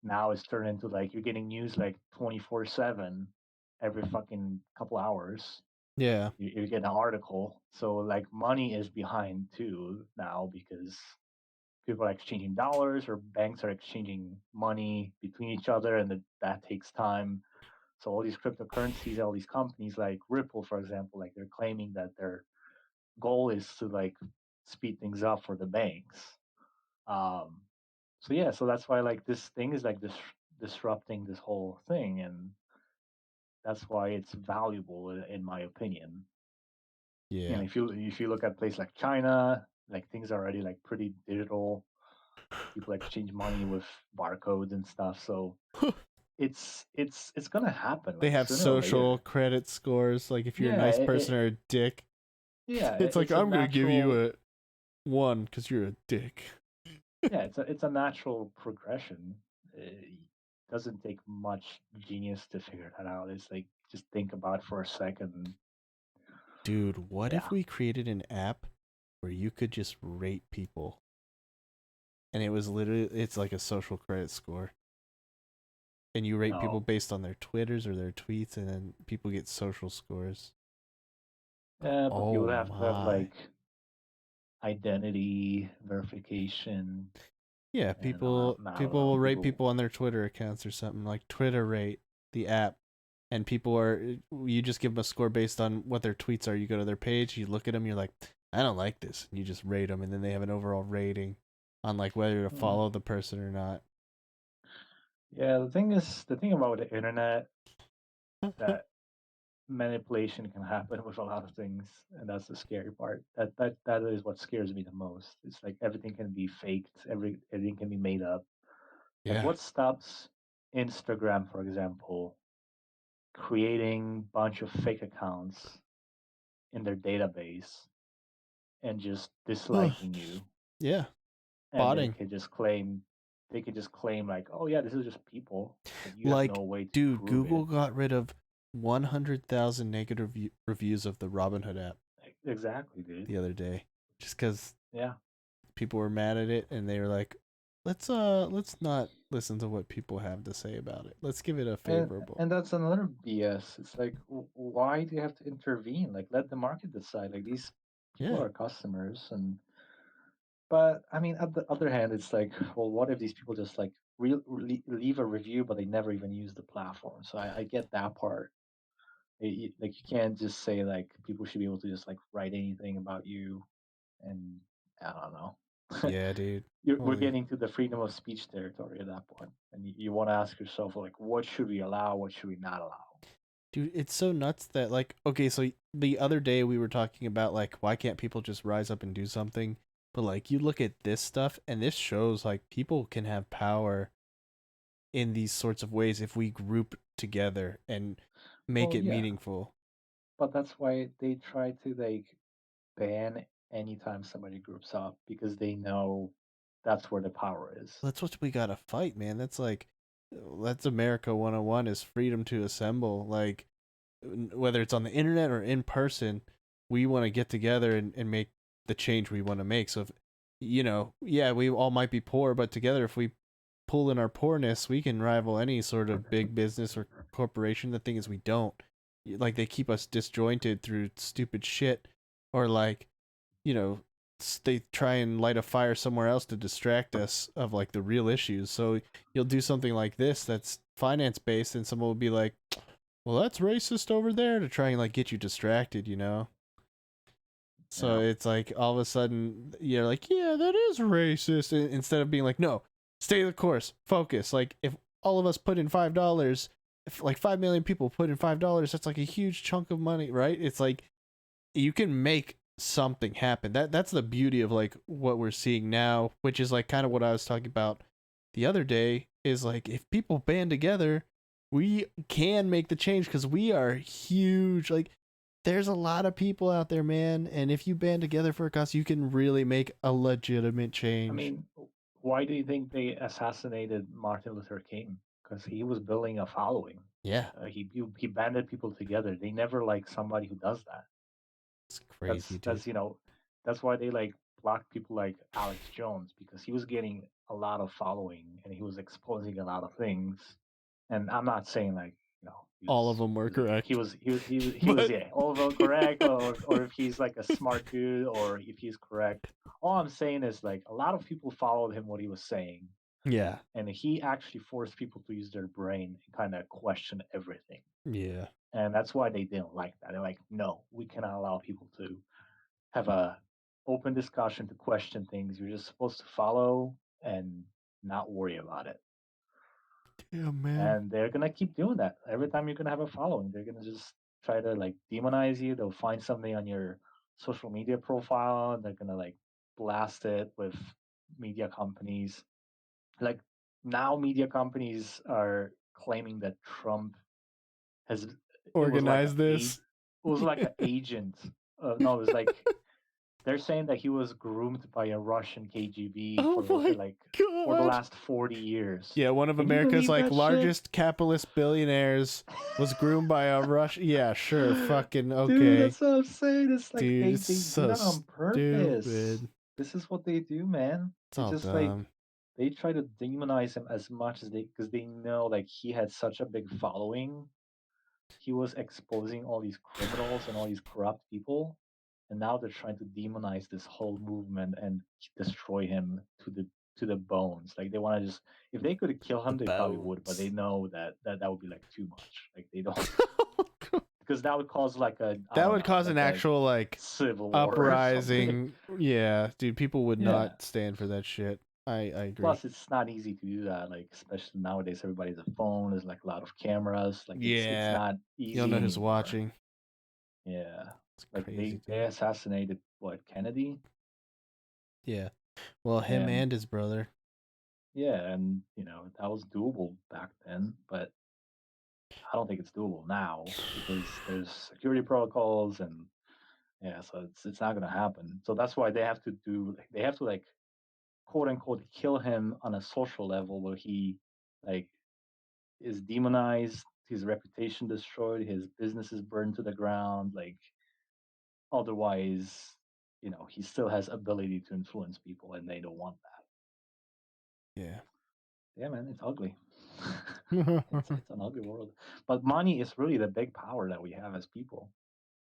now it's turned into like you're getting news like 24/7, every fucking couple hours. Yeah. You get an article. So like money is behind too now because people are exchanging dollars or banks are exchanging money between each other, and that takes time. So all these cryptocurrencies, all these companies like Ripple, for example, like they're claiming that their goal is to like speed things up for the banks. Um, so yeah, so that's why like this thing is like disrupting this whole thing, and that's why it's valuable in my opinion. And Yeah. if you look at places like China, like things are already like pretty digital. People exchange money with barcodes and stuff. So it's gonna happen They like have sooner or social later. credit scores. Like if you're a Yeah, nice person or a dick, it's like it's a I'm gonna give you natural. a 1 because you're a dick. Yeah, it's a natural progression. It doesn't take much genius to figure that out. It's like just think about it for a second. Dude, what if Yeah, we created an app where you could just rate people? And it was literally, it's like a social credit score. And you rate people no, based on their Twitters or their tweets, and then people get social scores. yeah, but you Oh would have to have my. like identity verification, Yeah, and I don't people know, will rate people. people on their Twitter accounts or something like Twitter rate the app, and people are you just give them a score based on what their tweets are. You go to their page, you look at them, you're like, I don't like this, and you just rate them, and then they have an overall rating on like whether to Hmm. follow the person or not. Yeah, the thing about the internet that manipulation can happen with a lot of things, and that's the scary part. That is what scares me the most. It's like everything can be faked, everything can be made up. Like Yeah. what stops Instagram, for example, creating bunch of fake accounts in their database and just disliking you, Yeah. and Botting. they could just claim like, oh yeah, this is just people, but you have no Like, way to dude, prove Google it. got rid of 100,000 negative reviews of the Robinhood app Exactly, dude. the other day, just because Yeah. people were mad at it, and they were like, let's not listen to what people have to say about it. Let's give it a And favorable. and that's another BS. It's like, why do you have to intervene? Like, let the market decide. Like, these people Yeah. are customers, and but I mean, at the other hand, it's like, well, what if these people just like leave a review, but they never even use the platform? So I get that part. Like, you can't just say like people should be able to just like write anything about you, and I don't know. Yeah, dude. We're Holy. getting to the freedom of speech territory at that point, and you want to ask yourself like, what should we allow? What should we not allow? Dude, it's so nuts that like okay, so the other day we were talking about like why can't people just rise up and do something? But like you look at this stuff and this shows like people can have power in these sorts of ways if we group together and make Well, it yeah, meaningful. but that's why they try to like ban anytime somebody groups up because they know that's where the power is. That's what we got to fight, man. That's America 101 is freedom to assemble. Like whether it's on the internet or in person, we want to get together and make the change we want to make. So if yeah, we all might be poor, but together if we pull in our poorness, we can rival any sort of big business or corporation. The thing is we don't. Like they keep us disjointed through stupid shit or like, you know, they try and light a fire somewhere else to distract us of like the real issues. So you'll do something like this that's finance based and someone will be like, well, that's racist over there to try and like get you distracted, you know? So Yeah. it's like all of a sudden you're like, yeah, that is racist. Instead of being like, no, stay the course, focus. Like if all of us put in $5, if like 5 million people put in $5, that's like a huge chunk of money, right? It's like you can make something happen. That's the beauty of like what we're seeing now, which is like kind of what I was talking about the other day is like, if people band together, we can make the change because we are huge. Like, there's a lot of people out there, man, and if you band together for a cause, you can really make a legitimate change. I mean, why do you think they assassinated Martin Luther King? Because he was building a following. Yeah, He banded people together. They never like somebody who does that. it's crazy, dude. That's why they like blocked people like Alex Jones, because he was getting a lot of following and he was exposing a lot of things. And I'm not saying like, All of them were correct. he was But yeah, all of them correct, or if he's like a smart dude, or if he's correct. All I'm saying is like a lot of people followed him what he was saying, yeah, and he actually forced people to use their brain and kind of question everything. yeah, And that's why they didn't like that. They're like, no, we cannot allow people to have a open discussion, to question things. You're just supposed to follow and not worry about it. yeah, man. And they're gonna keep doing that. Every time you're gonna have a following, they're gonna just try to like demonize you. They'll find something on your social media profile and they're gonna like blast it with media companies. Like now media companies are claiming that Trump has it was like Organize this. it was like an agent. No, it was like they're saying that he was groomed by a Russian KGB Oh for my like for the god. last 40 years. Yeah, one of Can you America's believe like that shit? largest capitalist billionaires was groomed by a Russian. Yeah, sure, fucking Dude, okay, that's what I'm saying. It's like dude. It's they do so that on purpose. stupid. This is what they do, man. It's They all just like dumb. they try to demonize him as much as they, because they know like he had such a big following. He was exposing all these criminals and all these corrupt people, and now they're trying to demonize this whole movement and destroy him to the bones. Like they want to just, if they could kill The him, they probably would, but they bones. know that would be like too much. Like they don't, because that would cause like a, I That don't would know, cause an like a actual like civil war or something. uprising. Yeah, dude, people would Yeah. not stand for that shit. I agree. Plus, it's not easy to do that. Like especially nowadays, everybody has a phone. There's like a lot of cameras. Like it's Yeah, not you don't easy know who's anymore. watching. Yeah. It's Like crazy, they dude. assassinated what, Kennedy? Yeah. Well, him And and his brother. yeah, and that was doable back then, but I don't think it's doable now because there's security protocols and yeah, so it's not gonna happen. So that's why they have to like quote unquote kill him on a social level where he like is demonized, his reputation destroyed, his business is burned to the ground. Like otherwise, he still has ability to influence people, and they don't want that. Yeah. Yeah, man, it's ugly. It's an ugly world. But money is really the big power that we have as people.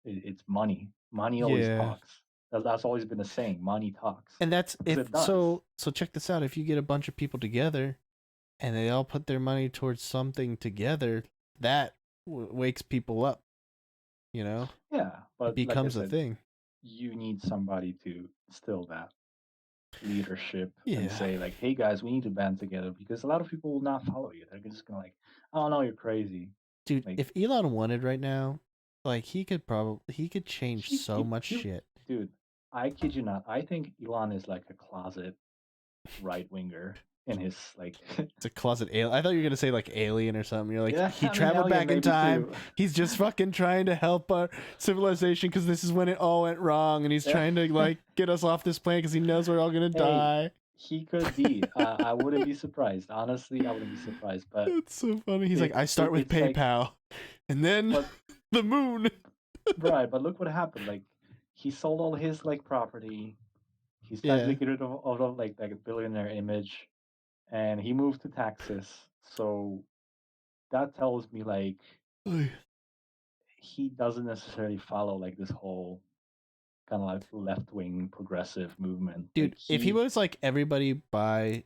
It's money. Money always Yeah. talks. That's always been a saying. Money talks And that's because if it does. so check this out. If you get a bunch of people together and they all put their money towards something together, that wakes people up, you know? Yeah, It but like I becomes a said, thing. you need somebody to instill that leadership and Yeah. say like, "Hey guys, we need to band together," because a lot of people will not follow you. They're just gonna like, "Oh no, you're crazy." Dude, Like if Elon wanted right now, like he could change he, so he, much he shit. dude, I kid you not. I think Elon is like a closet right winger in his like. It's a closet alien. I thought you were gonna say like alien or something. You're like Yeah, he I mean, traveled alien back in maybe time. too. He's just fucking trying to help our civilization because this is when it all went wrong, and he's Yeah. trying to like get us off this planet because he knows we're all gonna Hey, die. he could be. I wouldn't be surprised. Honestly, I wouldn't be surprised. But It's so funny. He's like, I start with it's like, PayPal, and then but the moon. right. But look what happened. Like, he sold all his like property. He's trying to Yeah. get rid of like a billionaire image, and he moved to Texas. So that tells me like he doesn't necessarily follow like this whole kind of like left wing progressive movement. Like Dude, if he was like everybody buy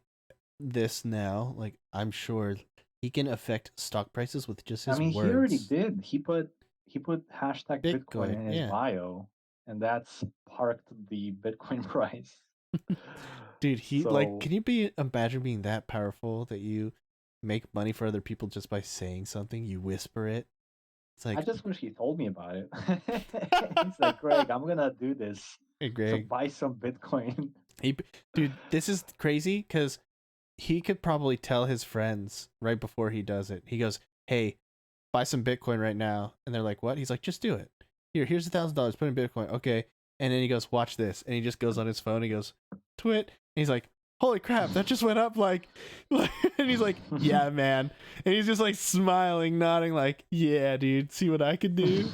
this now, like I'm sure he can affect stock prices with just I his mean, he already words. did. He put hashtag Bitcoin Bitcoin, in his yeah. bio, and that's parked the Bitcoin price. Dude, he like So can you imagine being that powerful that you make money for other people just by saying something? You whisper it. It's I like, just wish he told me about it. He's like, Greg, I'm gonna do this. hey So Greg. buy some Bitcoin. He, dude, this is crazy because he could probably tell his friends right before he does it. He goes, "Hey, buy some Bitcoin right now," and they're like, "What?" He's like, "Just do it. Here's $1,000. Put in Bitcoin." Okay, and then he goes, "Watch this," and he just goes on his phone. He goes, "Twit," and he's like, "Holy crap, that just went up like," and he's like, "Yeah, man," and he's just like smiling, nodding, like, "Yeah, dude, see what I can do."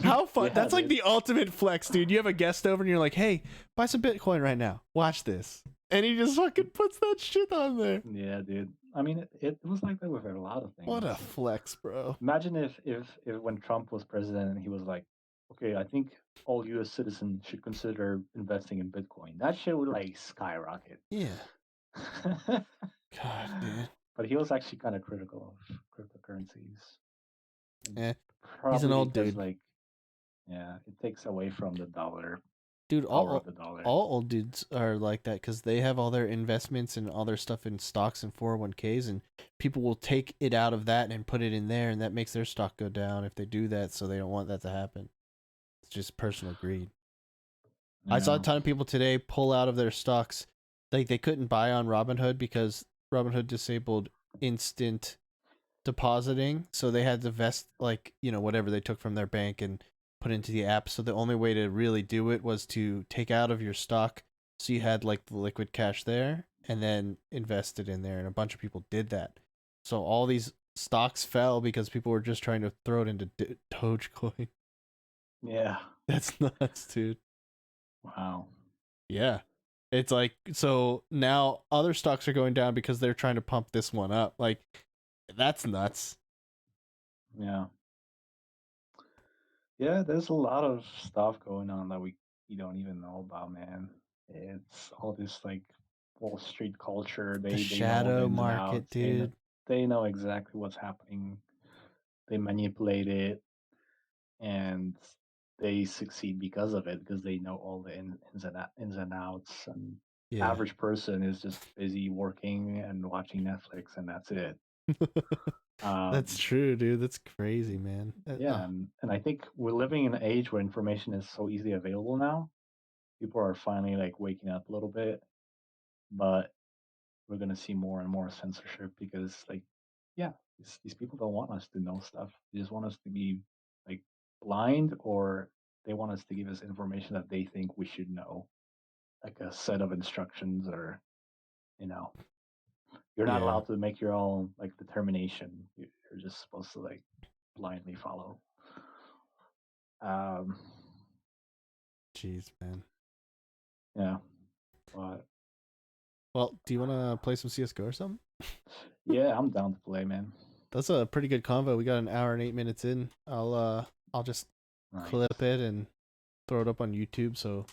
How fun! Yeah, That's like dude. the ultimate flex, dude. You have a guest over, and you're like, "Hey, buy some Bitcoin right now. Watch this," and he just fucking puts that shit on there. Yeah, dude. I mean, it was like that with a lot of What things. a flex, bro. Imagine if when Trump was president, he was like, "Okay, I think all U.S. citizens should consider investing in Bitcoin." That shit would like skyrocket. Yeah. God, dude. But he was actually kind of critical of cryptocurrencies, and Eh, he's an probably old because dude. like, yeah, it takes away from the dollar Dude, power of all the dollar. all old dudes are like that because they have all their investments and all their stuff in stocks and 401ks, and people will take it out of that and put it in there, and that makes their stock go down if they do that. So they don't want that to happen. It's just personal greed. I saw a Yeah, ton of people today pull out of their stocks. Like they couldn't buy on Robinhood because Robinhood disabled instant depositing, so they had to vest like, whatever they took from their bank and put into the app. So the only way to really do it was to take out of your stock, so you had like the liquid cash there, and then invest it in there, and a bunch of people did that. So all these stocks fell because people were just trying to throw it into Dogecoin. yeah. That's nuts, dude. Wow. Yeah. It's like, so now other stocks are going down because they're trying to pump this one up. Like, that's nuts. Yeah. Yeah, there's a lot of stuff going on that we don't even know about, man. It's all this like Wall Street culture. The They know all the shadow ins and market, outs. dude. They know exactly what's happening. They manipulate it, and they succeed because of it because they know all the ins and outs. And Yeah. average person is just busy working and watching Netflix, and that's it. That's Um, true, dude. That's crazy, man. yeah, and I think we're living in an age where information is so easily available now. People are finally like waking up a little bit, but we're gonna see more and more censorship because like, yeah, these people don't want us to know stuff. They just want us to be like blind, or they want us to give us information that they think we should know, like a set of instructions, or you know, you're not Yeah. allowed to make your own like determination. You're just supposed to like blindly follow. Um, Jeez, man. yeah, but Well, do you want to play some CS:GO or something? yeah, I'm down to play, man. That's a pretty good convo. We got an hour and 8 minutes in. I'll just Nice. clip it and throw it up on YouTube. So,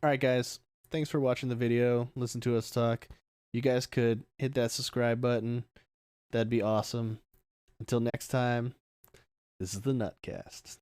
all right, guys. Thanks for watching the video. Listen to us talk. You guys could hit that subscribe button. That'd be awesome. Until next time, this is the NUTcast.